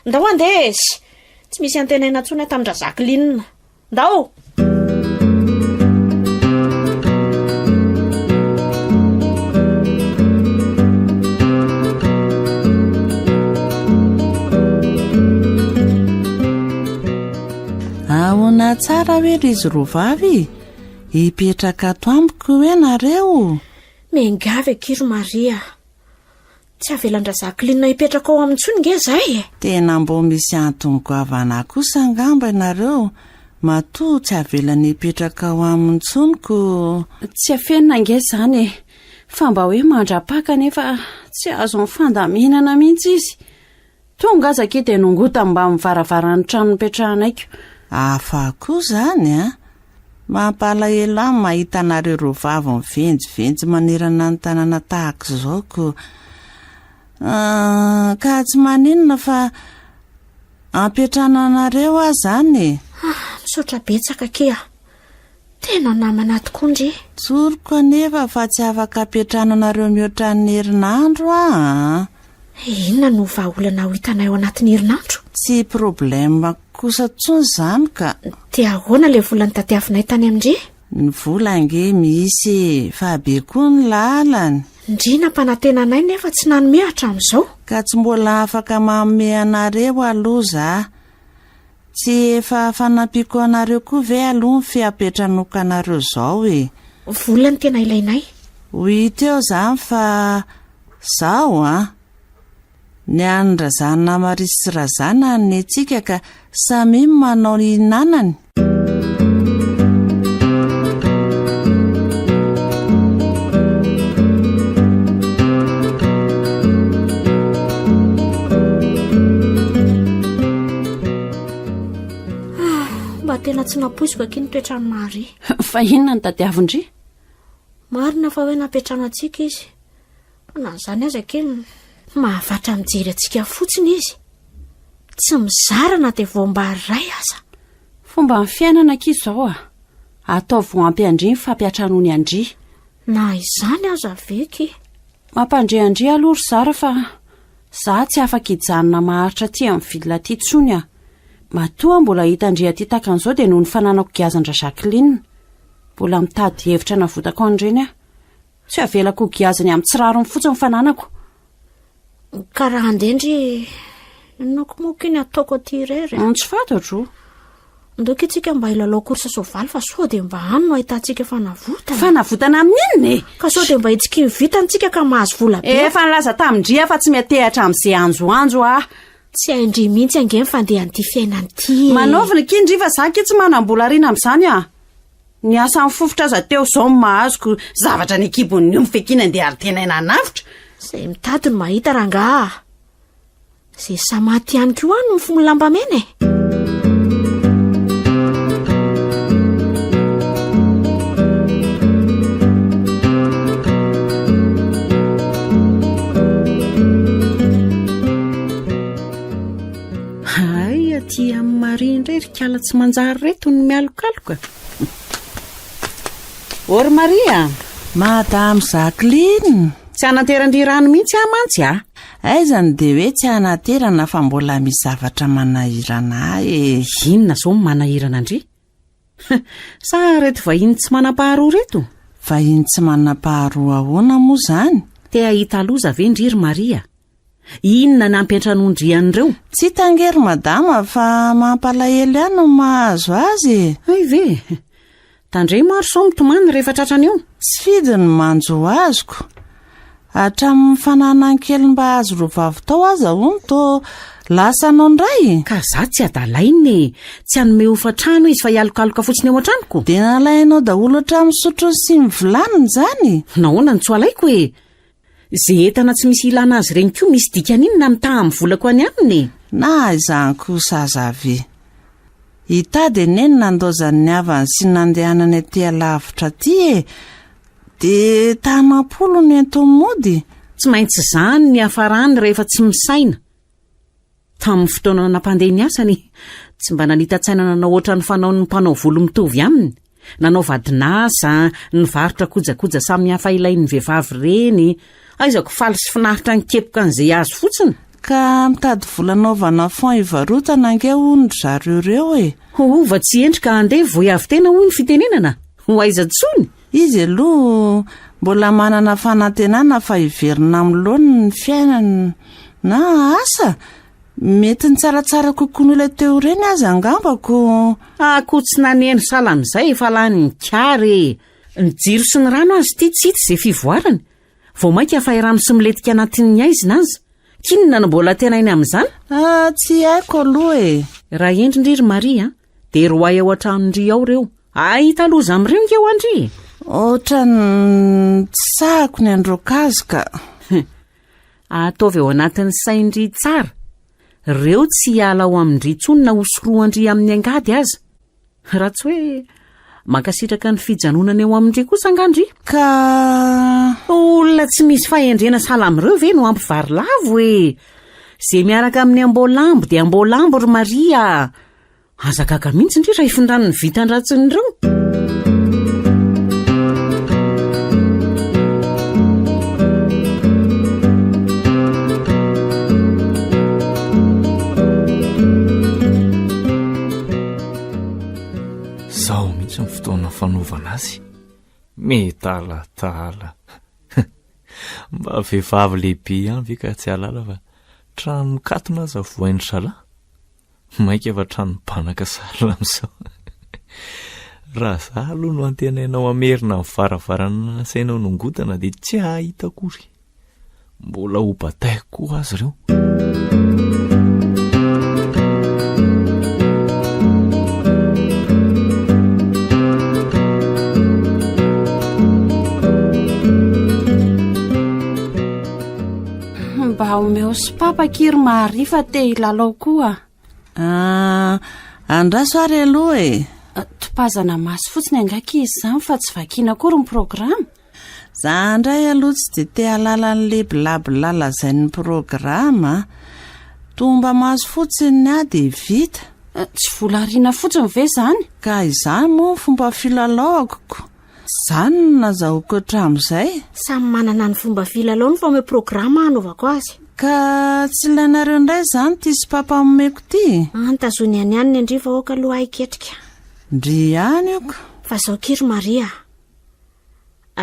ndao andeha tsy misy antenaina ntsony tamindra Jacqueline ndao ahona tsara hoe izy rovavy hipetraka ato ambiko hoe nareo mengavy akiry Maria tsy avelandra Jacqueline hipetraka ao amin'ntsony nge zay tena mbo misy antongo avana kosa angamba ianareo matoa tsy avelany hipetraka ao amin'ntsoniko tsy afenina nge zany fa mba hoe mandrapaka nefa tsy azo mifandaminana mihitsy izy tonga aza ke dia nongota mba mivaravarany trano nipetrahanaiko afa koa zany mampalahelo any mahita anareo rovavy mivenjivenjy manerana ny tanàna tahaka izao ko ka tsy maninona fa ampiatrana anareo aho zany misaotra betsaka kea tena namana tokoa ndry. Tsoroko anefa fa tsy afaka apetrano anareo mihoatran'ny herinandro a. Inona no vahaolana ho hitanay ao anatin'ny herinandro? Tsy problema kosa tsony izany ka. Dia ahoana ilay vola ny tadiavinay tany amindry? Ny vola nge misy fa be koa ny lalany. Ndry nampanantenanay nefa tsy nanome hatramin'izao. Ka tsy mbola afaka manome anareo aloha za. Tsy efa fanampiako anareo koa ve aloha ny fiapetranoka anareo izao e. Vola ny tena ilainay. Hoy teo zany fa zao a. Ny an'razana Marisy sy Razana ny antsika ka samy manao ny nanany. Mba tena tsy napoiziko aky ny toetrano Maria. Fa inona ny tadiavindry? Marina fa hoe napetrano antsika izy. Na izany aza kely mahavatra mijery antsika fotsiny izy. Tsy mizara na dia voambary ray aza. Fomba ny fiainana ankizy izao a. Atao voampy Andry ny fampiatranoany Andry. Na izany aza veky. Mampandre Andry aloha ry zara fa za tsy afaka hijanona maharitra aty amin'ny vilona aty tsony a. Matoa mbola hita Andry aty takan'izao dia noho ny fananako giazandra Jacqueline. Mbola mitady hevitra navotako an'ireny a. Tsy avelako giazany amin'ny tsirarony fotsiny fananako. Ka raha andendry nokomoko iny ataoko aty irery. Tsy fantatro. Ndoka itsika mba ilalao korsa soavaly fa sao dia mba hany no ahitantsika fanavotana. Fanavotana amin'inona e? Ka sao dia mba hitsika vitantsika ka mahazo vola be. Efa nilaza tamindria fa tsy miatehatra amin'izay anjoanjo a. Tsy haindry mihitsy ange mifandeha an'ity fiainany ity. Manaovana kindry fa za ke tsy manam-bola riana amin'izany a. Ny asa mifofotra aza teo izao ny mahazoko zavatra ny ekibon'ny io mifekina andeha arin-tenaina navitra. Izay mitady no mahita rangaha. Izay samaty ihany koa no mifono lambamena e. Hay aty amin'ny Maria indray rikala tsy manjary reto ny mialokaloka. Ory Maria. Madame Jacqueline. Tsy anaterandry rano mihitsy amantsy a. Aizany dia hoe tsy anaterana fa mbola misy zavatra manahirana e. Inona izao manahirana Andry? Sa reto vahiny tsy manam-paharoa reto? Vahiny tsy manam-paharoa ahoana moa izany? Te ahita loza ve ndry ry Maria? Inona nampiantranondry an'ireo? Tsy tangery madama fa mampalahelo ihany no mahazo azy. Ay ve? Tandray maro sao mitomany rehefa tratrany eo. Tsy fidy ny manjo azoko. Hatramin'ny fananan kely mba azo rovavy tao aza hono to lasa anao ndray. Ka za tsy adalainy. Tsy hanome hofa-trano izy fa hialokaloka fotsiny ao an-tranoko. Dia nalainao daholo hatramin'ny sotrony sy ny vilaniny izany. Nahoana ny tsy alaiko e? Izay entana tsy misy ilana azy ireny koa misy dikany inona mitaha amin'ny volako any aminy. Na izany kosa azavy. Hitady neny nandozany havany sy nandehanany aty alavitra aty e. Dia tamapolo ny entomody. Tsy maintsy izany ny hafarany rehefa tsy misaina. Tamin'ny fotoana nampandeha ny asany, tsy mba nanita-tsaina nanao oatra ny fanao ny mpanao volo mitovy aminy. Nanao vadinasa, ny varotra kojakoja samy hafa ilain'ny vehivavy reny. Aizako faly sy finaritra ny kepoka an'izay azo fotsiny. Ka mitady volanaovana fond ivarotana ange hono zareo reo e. Ova tsy endrika andeha voy avy tena hoy ny fitenenana. Ho aiza tsony? Izy aloha mbola manana fanantenana fa hiverina amin'ny laoniny ny fiainana na asa. Mety ny tsaratsara kokoa n'olona teo ireny azy angambako. Ako tsy naneno sala amin'izay fa lany ny kary. Ny jiro sy ny rano azy ity tsy hita izay fivoarany. Vao mainka afa irano sy miletika anatin'ny aizina azy. Kinona no mbola tena iny amin'izany? Tsy haiko aloha e. Raha endrindry ry Maria, dia roay ao an-tranondry ao reo. Ahita loza amin'ireo nge ho Andry. Ohatrany tsy sahako ny androka azy ka. Ataovy ao anatin'ny saindry tsara. Reo tsy hiala ao amindry tsony na hosoroandry amin'ny angady aza. Raha tsy hoe makasitraka ny fijanonana eo amindry kosa angandry. Ka olona tsy misy fahendrena sala amin'ireo ve no ampy vary lavo e. Zay miaraka amin'ny ambolambo dia ambolambo ry Maria. Aza gaga mihitsy indry raha ifindrano ny vitan-dratsiny ireo. zaho mihitsy ny fotoana fanaovana azy metalatala mba vehivavy lehibe ihany ve ka tsy alala fa trano mikatona aza vohain'ny salahy mainka efa trano mibanaka salina amin'izao raha zaho aloha no antenainao amerina ny varavarana nasainao nongodana dia tsy hahita akory mbola ho bataiko koa azy ireo mba omeo sy papakiry mahary fa te hilalao koa andraso ary aloha e topazana maso fotsiny angaka izy izany fa tsy vakiana kory ny programa za ndray aloha tsy dia te halala n'le bilabilala izay ny programa tomba maso fotsiny a dia vita tsy volariana fotsiny ve izany ka izany moa fomba filalaoako izany nazahoako hatramin'izay samy manana ny fomba filalaony fa ome programa anaovako azy ka tsy ilainareo indray izany ty sy papa momeko ty antazony any any ny andriva oka aloha aiketrika ndry any oko fa zao kiry Maria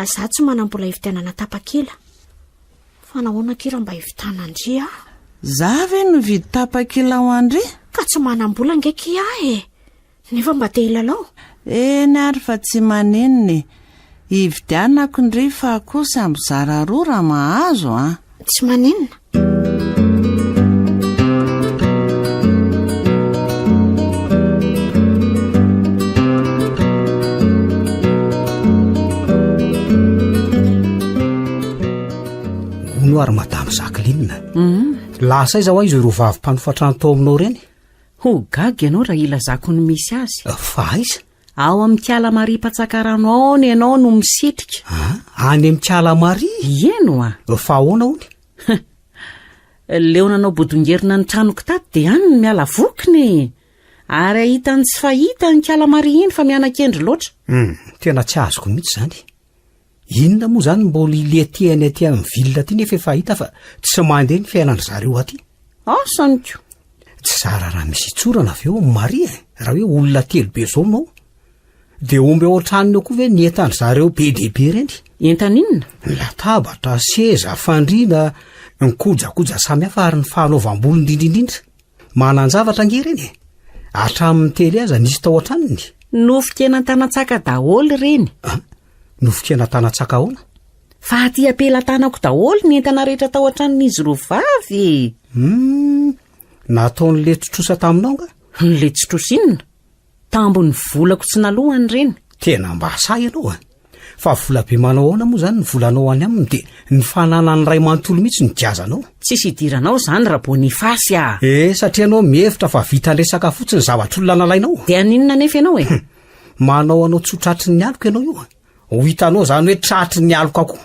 aza tsy manambola hivitianana tapakila fa nahoana kira mba hivitana andria za ve no vidy tapakila ho andry ka tsy manambola ngaiky ahy nefa mba te hilalao eny ary fa tsy maninony hividianako ndry fa kosa mizara roa raha mahazo tsy maninona no ary madamo Jacqueline lasa iza ho izy ireo vavim-panofatrano tao aminao reny ho gaga ianao raha ilazako ny misy azy fa aiza ao amin'ny Kiala Maria Patsakarano ao ny ianao no misitrika any amin'ny Kiala Maria ieno fa ahoana hony leonanao bodongerina ny tranoko tato dia any ny miala vokiny ary ahitany tsy fahita ny Kiala Maria iny fa mianan-kendry loatra tena tsy azoko mihitsy izany inona moa izany mbola iletiany aty amin'ny vilona aty nefa efa hita fa tsy mandeha ny fiainany zareo aty asanyko tsy zara raha misy itsorana avy eo Maria raha hoe olona telo be zao nao dia omby ao an-tranony ao koa ve nientany zareo be dehibe reny entan'inona latabatra seza fandriana ny kojakoja samihafa ary ny fanaovam-bolo indrindraindrindra mananjavatra nge reny hatramin'ny tely aza nisy tao an-tranony nofikena tanatsaka daholo reny nofikena tanatsaka ahoana fa aty ampelantanako daholo ny entana rehetra tao an-tranon'izy ro vavy nataony letsotrosa taminao nga ny letsotrosa inona tambony volako tsy nalohany reny tena mba asa ianao fa vola be manao ahoana moa izany ny volanao any aminy dia ny fananany ray manontolo mihitsy ny diazanao tsisy hidiranao izany raha Bonifasy satria anao mihevitra fa vita resaka fotsiny zavatr'olona nalainao dia ninona nefa ianao manao anao tsotratry ny aloko ianao io ho hitanao izany hoe tratry ny aloko ako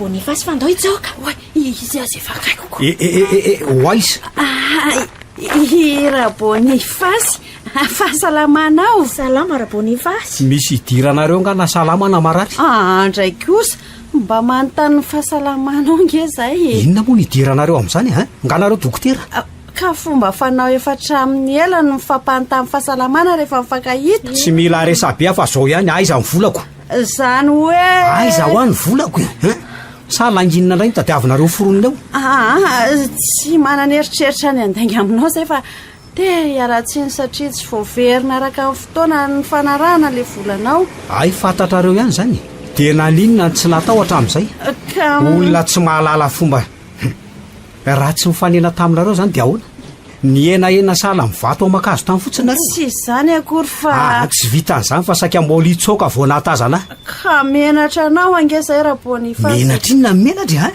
Bonifasy fandao itsoka izy azy efa akaikoko oaiza raha Bonifasy fahasalamanao salama raha Bonifasy misy hidiranareo nga na salama na marary andray kosa mba manontany ny fahasalamanao nge zay inona moa ny hidiranareo amin'izany nganareo dokotera ka fomba fanao efatra amin'ny ela no mifampanontany fahasalamana rehefa mifankahita tsy mila resabe fa zao ihany aiza ny volako zany hoe aiza ho any volako sa langinina indray nitadiavinareo foronina eo tsy manana eritreritra ny andainga aminao zay fa te hiaratsiny satria tsy voaverina araka amin'ny fotoana ny fanarahana le volanao ay fantatrareo ihany izany dia naninona ny tsy natao hatramin'izay olona tsy mahalala fomba raha tsy mifanena taminareo izany dia ahoana ny enahena sala mivato ao makazo tamin'ny fotsinareo tsy izany akory fa tsy vitan'izany fa saika mbola hitsoka vao nahatazana ka menatra anao angezay raha Bonifasy menatra inona ny menatra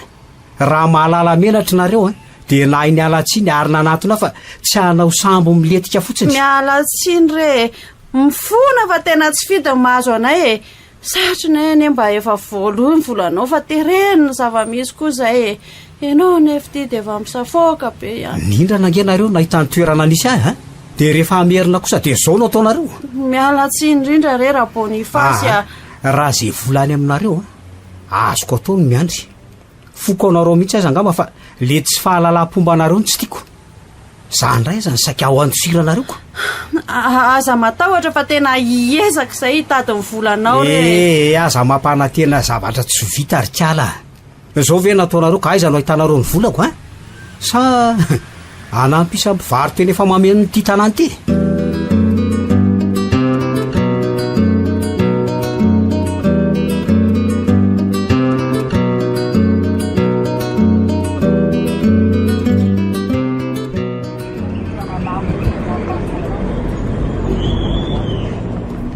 raha mahalala menatra nareo dia nahay ny alatsiny ary nanatona fa tsy hanao sambo miletika fotsiny mialatsiny re mifona fa tena tsy fida mahazo anay satria nay mba efa voaloha ny volanao fa terenina zava-misy koa zay ianao nefa ty dia efa misafoaka be ihany. Nindra nangenareo nahitany toerana nisy ahy a dia rehefa amerina kosa dia zao no ataonareo. Miala tsy indrindra re raha Bonifasy a. Raha izay volany aminareo a azoko atao ny miandry foko anareo mihitsy aza angamba fa le tsy fahalalam-pombanareo ny tsy tiako. Za ndray aza ny sakao antsirana reo ko. Aza matahotra fa tena iezaka izay hitady ny volanao re. Aza mampanantena zavatra tsy vita ary kiala. Zao ve nataonareo ka aiza no ahitanareo ny volako a? Sa anampy isa mpivarotra eny efa mameno ny ty tanàny ty?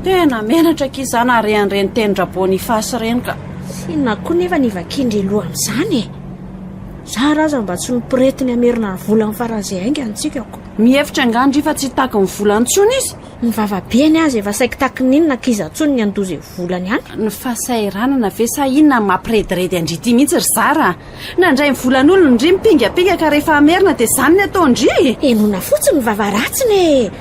Tena menatra kizana rehan'ireny tendra Bonifasy reny ka. Sinona koa nefa nivakindry aloha amin'izany e. Za raza mba tsy niporetiny amerina ny vola ny faran'izay hainga antsikako. Mihevitra angandry fa tsy taky ny vola ntsony izy. Ny vavabeany azy efa saiki taky ninona kiza ntsony ny andozy volany ihany. Ny fahasairanana ve sa inona mampirediredy andrity mihitsy ry Zara. Nandray ny volan'olona ndry mipingapingaka rehefa amerina dia izany ny atao ndry. Enona fotsiny ny vavaratsiny e.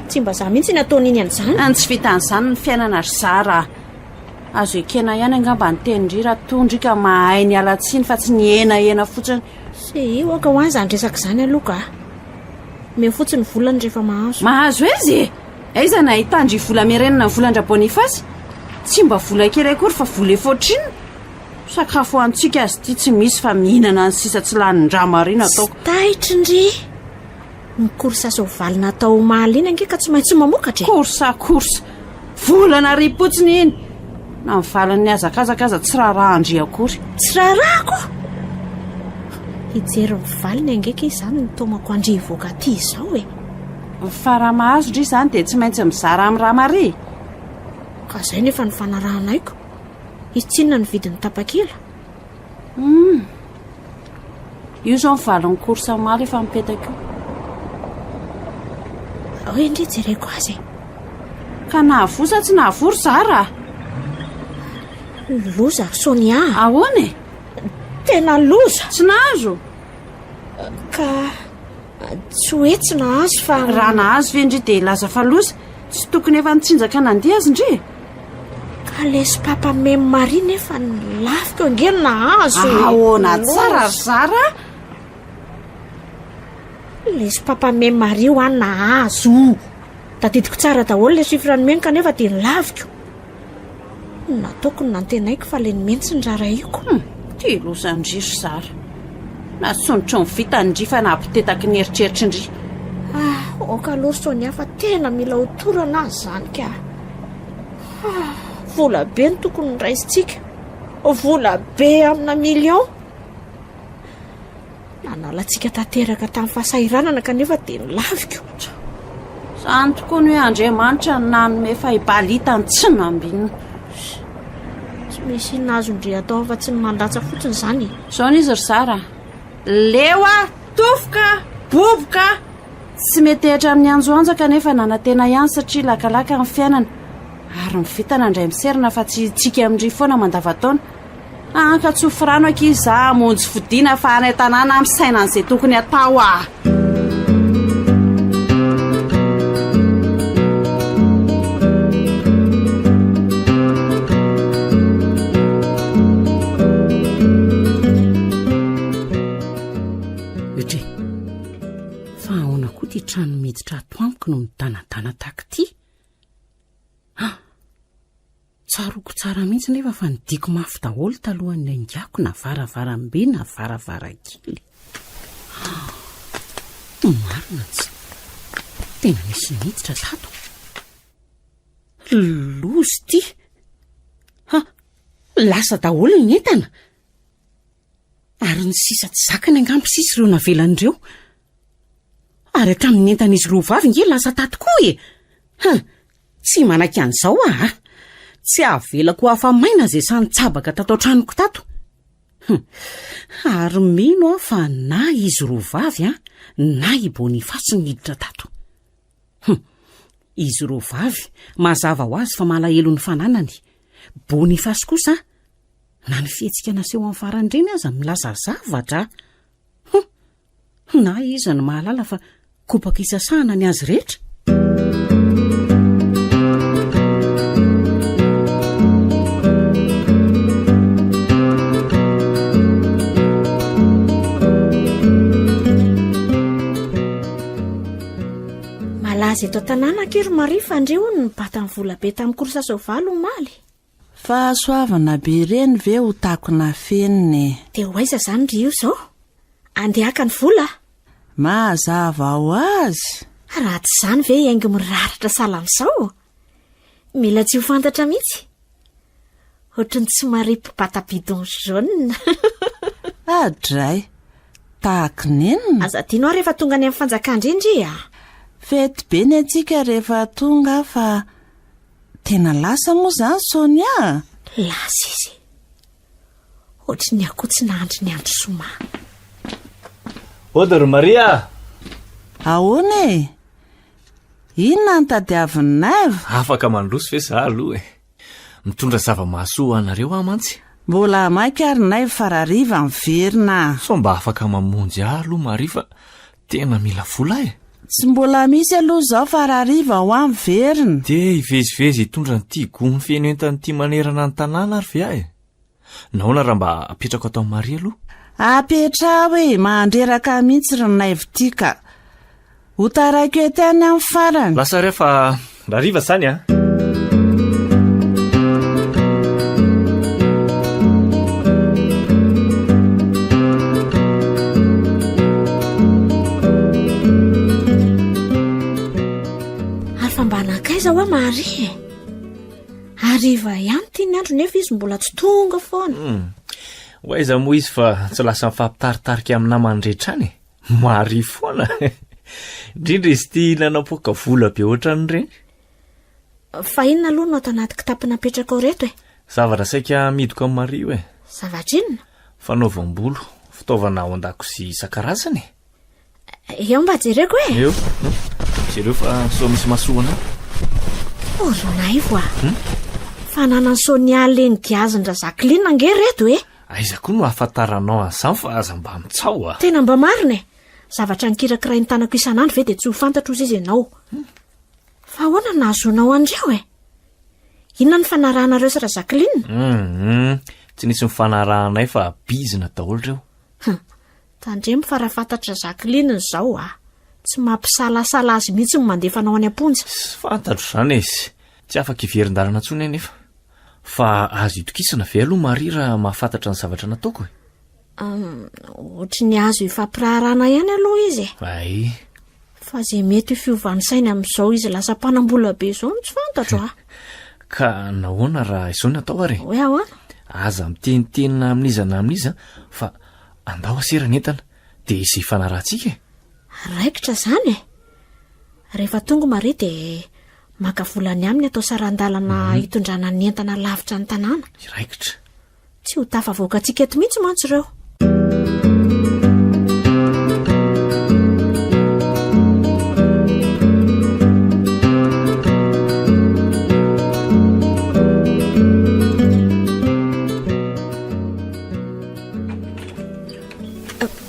Tsy mba za mihitsy ny ataon'iny an'izany. Tsy vitan'izany ny fiainana ry Zara. Azo ekena ihany angamba ny tenindry raha tondry ka mahay ny alatsiny fa tsy ny ena fotsiny. Se io aka ho azy zany resaka izany aloha ka. Me fotsiny volany rehefa mahazo. Mahazo izy? Aiza nahitandry vola merenina ny volandra Bonifasy? Tsy mba vola kely akory fa vola efaotriny. Sakafo antsika azy ty tsy misy fa mihinana ny sisa tsy lanin-dramarina ataoko. Taitry ndry. Ny korsa sovalina atao mahalina angeka tsy maintsy mamokatra. Korsa. Volana ripotsiny iny. Na mivalan'ny azakazakaza tsy raharahandry akory. Tsy raharahako. Hijery mivaliny angeka izany ny tomako andry voaka ty izao e. Faramahazo ndry izany dia tsy maintsy mizara amin'ny ramary. Ka izay nefa ny fanarahanaiko. Itsinona ny vidin'ny tapakila. Io zao mivalin'ny korsa maly efa mipetaka io. Hoe ndry jereko azy. Ka nahavosa tsy nahavory Zara. Loza Sonia. Ahoana e? Tena loza. Tsy nahazo. Ka tsy hoe tsy nahazo fa raha nahazo ve ndry dia laza fa loza. Tsy tokony efa nitsinjaka nandeha azy ndry. Ka lesy papa memy mari nefa ny lafiko angely nahazo. Ahoana tsara ry Zara. Lesy papa memy mari ho any nahazo. Tadidiko tsara daholo le sifrany menaka nefa dia ny laviko. Nataoko ny nantenaiko fa le ny mentsy ny raraiko. Ty loza ndry ry Zara. Nasondrotro ny vita ndry fa nampitetaky ny eritreritry ndry. Oka aloha Sonia fa tena mila hotorana azy zany ka. Vola be ny tokony nyraisintsika. Vola be amina million. Nanalantsika tanteraka tamin'ny fahasairanana kanefa dia ny laviko. Zany tokoa ny hoe Andriamanitra ny nanome fahibalitany tsy nambinina. Tsy misy nazo ndry atao fa tsy ny mandatsa fotsiny izany. Zao n'izy ry Zara. Lewa, tofoka, boboka. Tsy mety hatramin'ny anjoanjaka nefa nanantena ihany satria lakalaka ny fiainana. Ary ny vitana indray miserina fa tsy tsika amindry foana mandavataona. Ka tsofo rano ankizy za monjy fodiana fa any tanàna amin'ny sainan'izay tokony atao ah. Trano miditra ato amiko no midanadana taky ty. Tsaroko tsara mihitsy nefa fa nidiko mafy daholo talohan'ny aingako na varavarambe na varavarakely. Marina tsy tena misy miditra tato. Lozy ty. Lasa daholo ny entana. Ary ny sisa tsy zakany angampo sisy ireo navelan'ireo. Ary tamin'ny entan'izy roa vavy nge lasa tato koa e. Tsy manaky an'izao tsy avelako hafa maina zay sany tsabaka tato an-tranoko tato. Ary mino fa na izy roa vavy na i Bonifasy niditra tato. Izy roa vavy mazava ho azy fa malahelo ny fananany. Bonifasy kosa na ny fihetsika naseho amin'ny farandreny aza milaza zavatra na iza ny mahalala fa kopaka isasahana ny azy rehetra. malaza eto tanàna akery Maria fa andreo ny bata amin'ny volabe tamin'ny korsa soavaly omaly. Fa soavana be reny ve ho takona feniny? Dia ho aiza zany ry io zao? Andehaka ny vola? Mazava ho azy. Raha tsy izany ve haingo miraratra salam'izao? Mila tsy ho fantatra mihitsy. Ohatrany tsy maripo bata bidon jaune. Adray, tahaka nenina. Aza tianao rehefa tonga any amin'ny fanjakandrindria. Fety be ny antsika rehefa tonga fa tena lasa moa zany Sonia. Lasa izy. Ohatry ny akoho tsy nahandry ny andro soma. Ody ry Maria. Ahoana e? Inona ny tadiavinay? Afaka mandroso ve za aloha e. Mitondra zava-mahasoa anareo amantsy. Mbola maika ary nay farariva miverina. So mba afaka mamonjy aloha Maria fa tena mila vola e. Tsy mbola misy aloha zao farariva ho amin'ny verina. Dia ivezivezy hitondra n'ity gony feno entan'ity manerana ny tanàna ary ve e. Nahoana raha mba apetrako atao Maria aloha? Apetra hoe mandreraka mihitsy ry naivitika. Ho taraiko ety any amin'ny farany. Lasa rehefa rariva zany a. Zao a Maria. Ariva ihany ty ny andro nefa izy mbola tsy tonga foana. Ho aiza moa izy fa tsy lasa mifampitaritarika amin'ny namany rehetra any. Maria foana. Indrindra izy ty nanapoaka vola be ohatran'ireny. Fa inona aloha no ato anaty kitapona apetraka ao reto e? Zavatra saika midoko amin'ny Maria e. Zavatra inona? Fanaovam-bolo, fitaovana ao an-dakozia isan-karazany. Eo mba jereko e? Eo. Jereo fa so misy masoana. Oronaivo a. Fa nanany Sonia leny giazindra Jacqueline ange reto e? Aiza koa no ahafantaranao an'izany fa aza mba mitsao a. Tena mba marina e. Zavatra nikirakira ny tanako isan'andro ve dia tsy ho fantatro izy ianao. Fa ahoana nahazoanao andreo e? Inona ny fanarahanareo sy ra Jacqueline? Tsy nisy mifanarahanay fa bizina daholo reo. Tandremo fa raha fantatra Jacqueline zao a. Tsy mampisalasala azy mihitsy ny mandefanao any am-ponja. Tsy fantatro zany izy. Tsy afaka iverin-dalana intsony nefa. Fa azo itokisana ve aloha Maria raha mahafantatra ny zavatra nataoko e? Ohatry ny azo ifampirarana ihany aloha izy. Ay. Fa zay mety fiovan'ny sainy amin'izao izy lasa mpanambola be zao no tsy fantatro a. Ka nahoana raha izao ny atao ary? Hoe ahoana? Aza mitenitenina amin'iza na amin'iza fa andao aserana entana dia izy ifanarantsika e. Raikitra zany e. Rehefa tonga Maria dia maka volany aminy atao sarandalana hitondrana ny entana lavitra ny tanàna. Raikitra. Tsy ho tafavoaka antsika eto mihitsy mantsy ireo.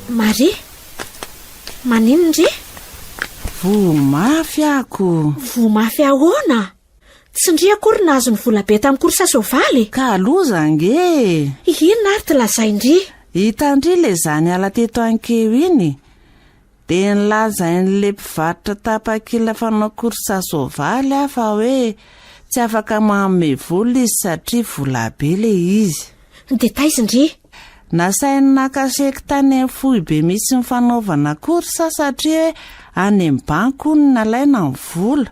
Maria? Manino ndry? Vomafy ako. Vomafy ahoana? Tsy ndry akory nahazo ny vola be tamin'ny korsa soavaly? Ka loza nge. Inona ary ty lazay ndry? Hitandry le zany ala teto ankeo iny. Dia nilazain'le mpivarotra tapakila fanao korsa soavaly fa hoe tsy afaka manome vola izy satria vola be le izy. Dia taizy ndry? Nasainy nakasaiky tany amin'ny fohy be misy ny fanaovana korsa satria any amin'ny banky ny nalaina ny vola.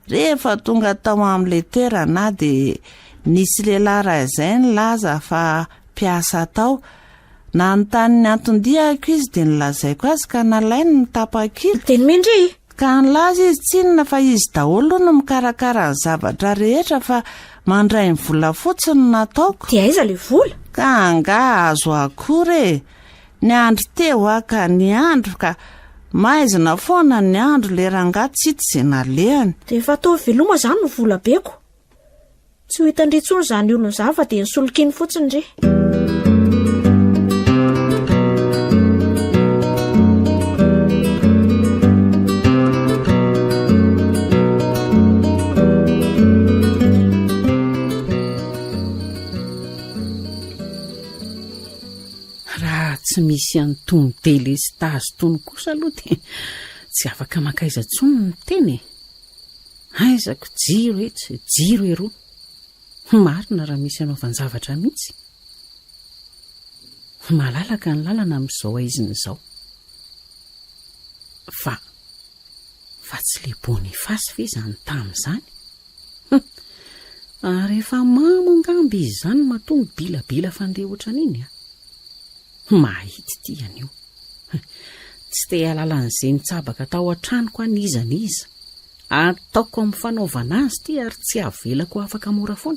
Rehefa tonga tao amin'ilay toerana dia nisy lehilahy iray izay nilaza fa mpiasa tao. Nanontany ny anton-diako izy dia nilazaiko azy ka nalainy ny tapakila. Dia nomendry? Ka nilaza izy tsinona fa izy daholo no mikarakara ny zavatra rehetra fa mandray ny vola fotsiny nataoko. Dia aiza le vola? Ka anga azo akory. Ny andro teo aka ny andro ka maizina foana ny andro le rangahy tsy hita izay nalehany. Dia efa tao veloma zany no vola beko. tsy ho hitandritsony izany olona za fa dia nysolokiny fotsiny re. Tsy misy antony delestazy tony kosa aloha dia tsy afaka makaiza tsony ny teny. Aizako jiro etsy jiro eroa, marina raha misy anaovanjavatra mihitsy. Malalaka ny lalana amin'izao aiziny izao, fa tsy le Boniface ve izany tamin'izany? Ary efa mamongamby izy izany mahatonga bilabila fandeha ohatran'iny a. Mahity ty anio. Tsy te alalan'izay nitsabaka tao an-tranoko any iza niza. Ataoko amin'ny fanaovana azy ty ary tsy avelako afaka mora foana.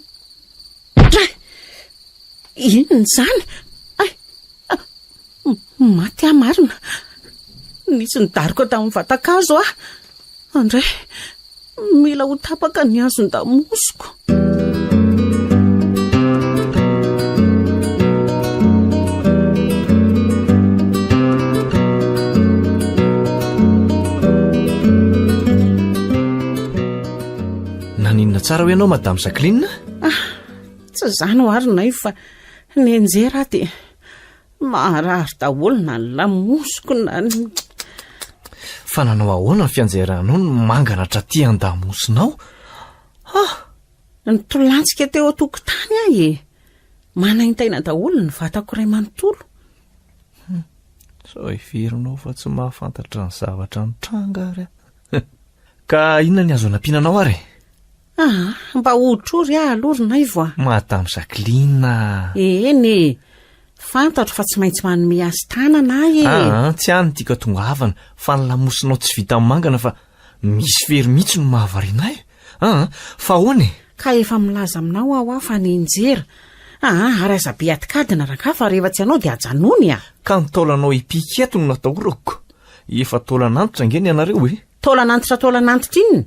Inona izany? Maty aho marina. Nisy nidariko tamin'ny vatakazo aho. Andray, mila ho tapaka ny hazon-damosiko. Naninona tsara ho ianao Madame Jacqueline? Tsy izany ho arina io fa ny anjera dia maharary daholo na ny lamosiko na ny... Fa nanao ahoana ny fianjeranao no manganatra ty an-damosinao? Ny tolantsika teo an-tokotany ahy e. Manaintaina daholo ny vatako iray manontolo. Sao iferinao fa tsy mahafantatra ny zavatra nitranga ary. Ka inona ny azo anampiananao ary? Mba otrory aho alorina ivo a. Madame Jacqueline. Eny, fantatro fa tsy maintsy manome azy tanana ahy e. Tsy any tika tongavana fa ny lamosinao tsy vita mangana fa misy fery mihitsy no mahavarina ahy. Fa ahoana e? Ka efa milaza aminao aho fa nenjera. Ary aza be atikadina raka fa rehefa tsy anao dia ajanony a. Ka ny taolanao ipiketo no natahorako. Efa taolanantitra angeny ianareo e. Taolanantitra inona?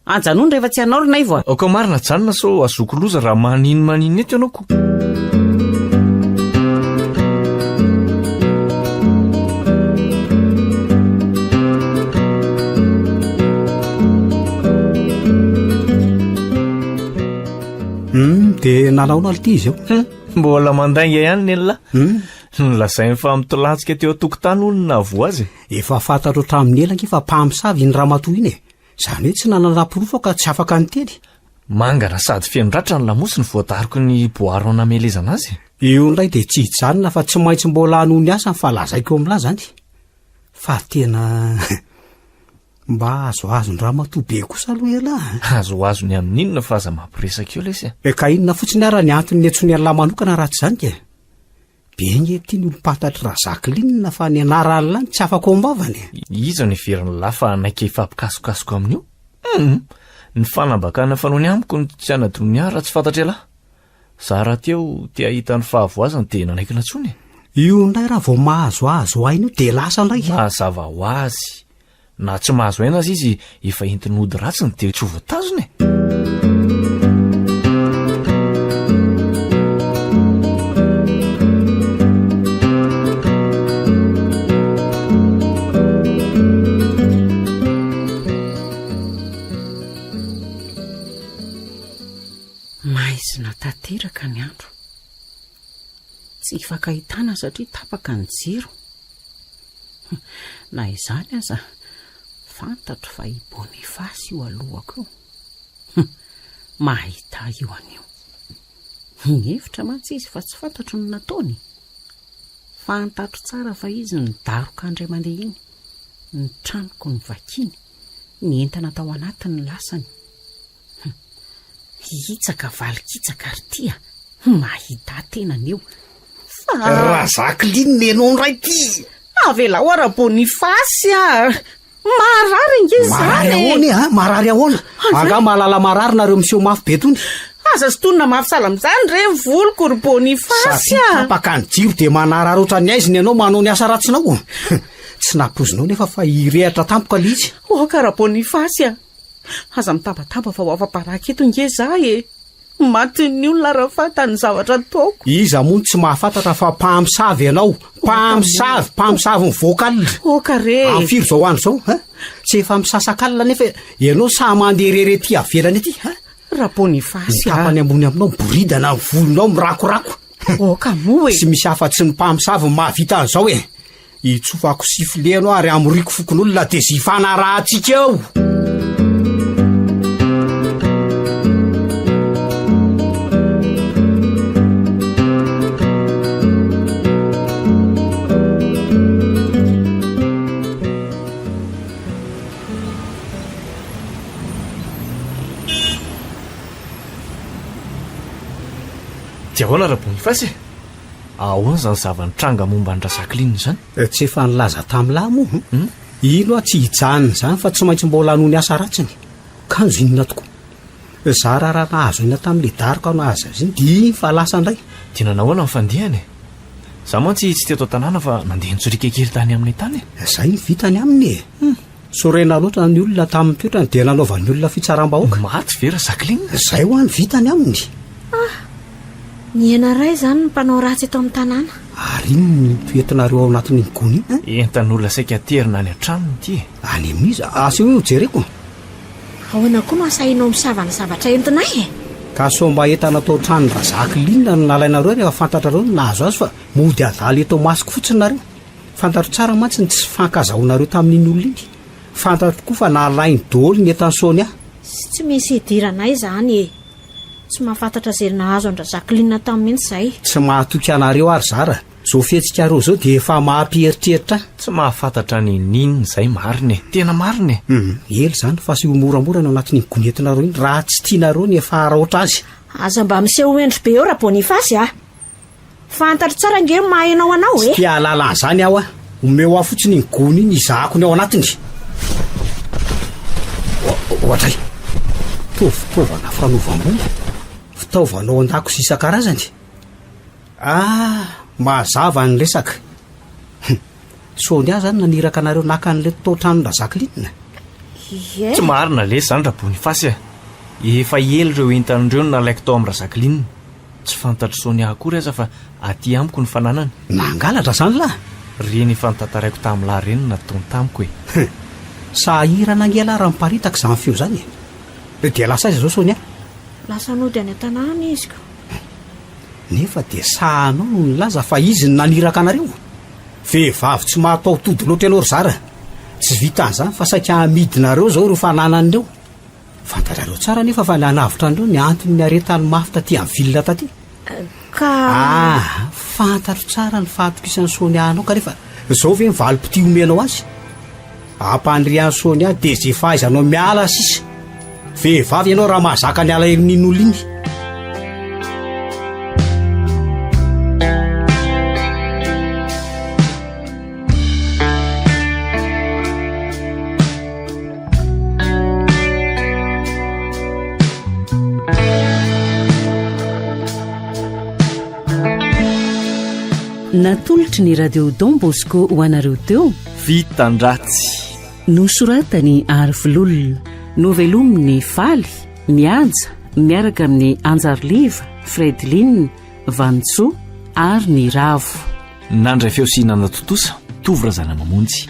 Ajanony rehefa tsy anao rina ivo a. Ka marina janona sao azoko loza raha maninona eto ianao ko. Dia nalaona ity izy eo. Mbola mandainga ihany ny lahy. Nolazainy fa mitolantsika teo an-tokotany hono nahavoa azy. Efa fantatro hatramin'ny elaka fa mpamosavy ny ramatoa iny e. Izany hoe tsy nanana-porofo ka tsy afaka niteny. Mangana sady fenondratra ny lamosiny voadariko ny boaro namelezana azy. Io ndray dia tsy hijanona fa tsy maintsy mbola hanohy ny asa falazaiko amin'la zany. Fa tena mba azoazo ny ramatoa be kosa aloha ela. Azoazo ny amin'inona fa aza mampiresaka eo lesy. Ka inona fotsiny ara ny antony netsony an'la manokana raha tsy izany ke. Benge tiany olompatatra Jacqueline fa ny anarany lany tsy afaka ombavany. Iza ny veriny lafa naika ifampikasokasoko amin'io? Ny fanambakana fanony amiko ny tsy anadony raha tsy fantatra elahy. Zara teo tia hita ny fahavoazany dia nanaikina tsony. Io ndray raha vao mahazoazo aina io dia lasa ndray. Mazava ho azy. Na tsy mahazo aina azy izy efa entiny ody ratsiny dia tsy ho voatazony. Maizina tanteraka ny andro. Tsy hifankahitana satria tapaka ny jiro. Na izany aza fantatro fa i Boniface io alohako io. Mahita io anio. Hevitra mantsy izy fa tsy fantatro ny nataony. Fantatro tsara fa izy ny daroka andray mandeha iny, ny tranoko ny vakiny, ny entana tao anatiny lasany. Hitsaka valikitsaka ary tia mahita tena anio. Raha Jacqueline nenao ndray ty. Avela ora Boniface a. Marary inge zany. Marary ahoana? Aga malala marary nareo miseo mafy be tony. Aza stonina mafy salamizany re voloko ry Boniface a. Tapaka ny jiro dia manarary ohatran'ny aiziny ianao manao ny asa ratsinao. Tsy napozinao nefa fa irehatra tampoka lizy. Kara Boniface a. Aza mitabataba fa ho afa-paraka eto inge za e. maty ny olona raha fantany zavatra taoko. Iza moa tsy mahafantatra fa mpamosavy ianao, mpamosavy nyvoakalina. Okare amin'ny firy zao andro zao tsy efa misasakalina nefa ianao sa mandeha rerety avelany aty raha Bonifasy tapany ambony aminao miboridana ny volonao mirakorako. Oka moa e. Tsy misy afa-tsy ny mpamosavy mahavita an'izao e. Itsofako sifle anao ary amoriko fokon'olona dia zifana rahantsika eo. dia ahoana raha Bonifasy e? Ahoana zany zavanitranga momba ny Jacqueline zany? Tsy efa nilaza tamin'lahy moa ino a tsy hijanona zany fa tsy maintsy mbola hanony asa ratsiny kanjo inona tokoa. Za raha nahazo ina tamin'le daroka nahazo azy iny dia fa lasa indray. Tena nahoana mifandihany e? Za mantsy tsy teto an-tanàna fa nandeha nitsorika kely tany amin'ny tany e. Zay ny vitany aminy e. Sorena loatra ny olona tamin'ny toetrany dia nanaovan'ny olona fitsaram-bahoaka. Maty vera Jacqueline. Zay ho any vitany aminy. Ny enaray zany ny mpanao ratsy eto amin'ny tanàna. Ary iny ny toetinareo ao anatin'ny gony entan'olona saika terina any an-tranony ity e. Any amin'iza asa hoe ho jereko. Ahoana koa no asainao misavana zavatra entinay e. Ka so mba entana tao trano ra Jacqueline no nalainareo rehefa fantatrareo no nahazo azy fa mody adaly eto masoko fotsiny nareo. Fantatro tsara mantsy ny tsy fankazaonareo tamin'iny olona iny. Fantatro koa fa nalainy daholo ny entany Sonia. Tsy misy hidiranay zany e. Tsy mahafantatra zay nahazo andra Jacqueline tamin'ny zay. Tsy mahatoky anareo ary zara. Zao fihetsika reo zao dia efa mahampieritreritra. Tsy mahafantatra ny ninona zay marina e. Tena marina e. Ely zany fa sy ho moramora no anatin'ny gonetinareo iny raha tsy tianareo ny efa araotra azy. Aza mba miseho endry be eo raha Bonifasy fantatro tsara nge mahainao anao e. Tsy alalana zany aho omeo aho fotsiny ny gony iny izahako ny ao anatiny. Ohatray fitaovana fanaovam-bolo, fitaovanao an-dakozia isan-karazany. Mazava ny resaka. Sonia zany naniraka anareo naka an'ilay tao-tranona Jacqueline. Tsy marina le zany raha Bonifasy e. Efa ely ireo entan'ireo no nalaiko tao amin'ny Jacqueline. Tsy fantatro Sonia akory aza fa aty amiko ny fananany. Nangalatra zany lahy. Reny efa nitantaraiko tamin'lahy reny nataony tamiko e. Sahirana angela raha miparitaka izany feo zany. Dia lasa izy zao Sonia? Lasa nody any an-tanàna izy ka. Nefa dia sahanao no nilaza fa izy ny naniraka anareo. Vehivavy tsy mahatao tody loatra ianao ry zara. Tsy vita an'izany fa saika amidinareo zao ireo fananan'ireo. Fantatrareo tsara nefa fa nanavitra an'ireo ny antony ny aretany mafy taty amin'ny vilona taty. Fantatro tsara ny fahatokisan'ny Sonia anao ka nefa zao ve mivalim-poti omenao azy. Ampandrian'ny Sonia dia zay fahaizanao miala sisa. Vehivavy ianao raha mahazaka ny ala erin'in'olona iny. Natolotry ny radio Don Bosco ho anareo teo Fitandratsy nosoratany Ary Filolona, novelominy Faly Miaja miaraka amin'ny Anjarliva, Fredline, Vantsoa ary ny Ravo. Nandray feosinana totosa Tovy Razana Mamonjy.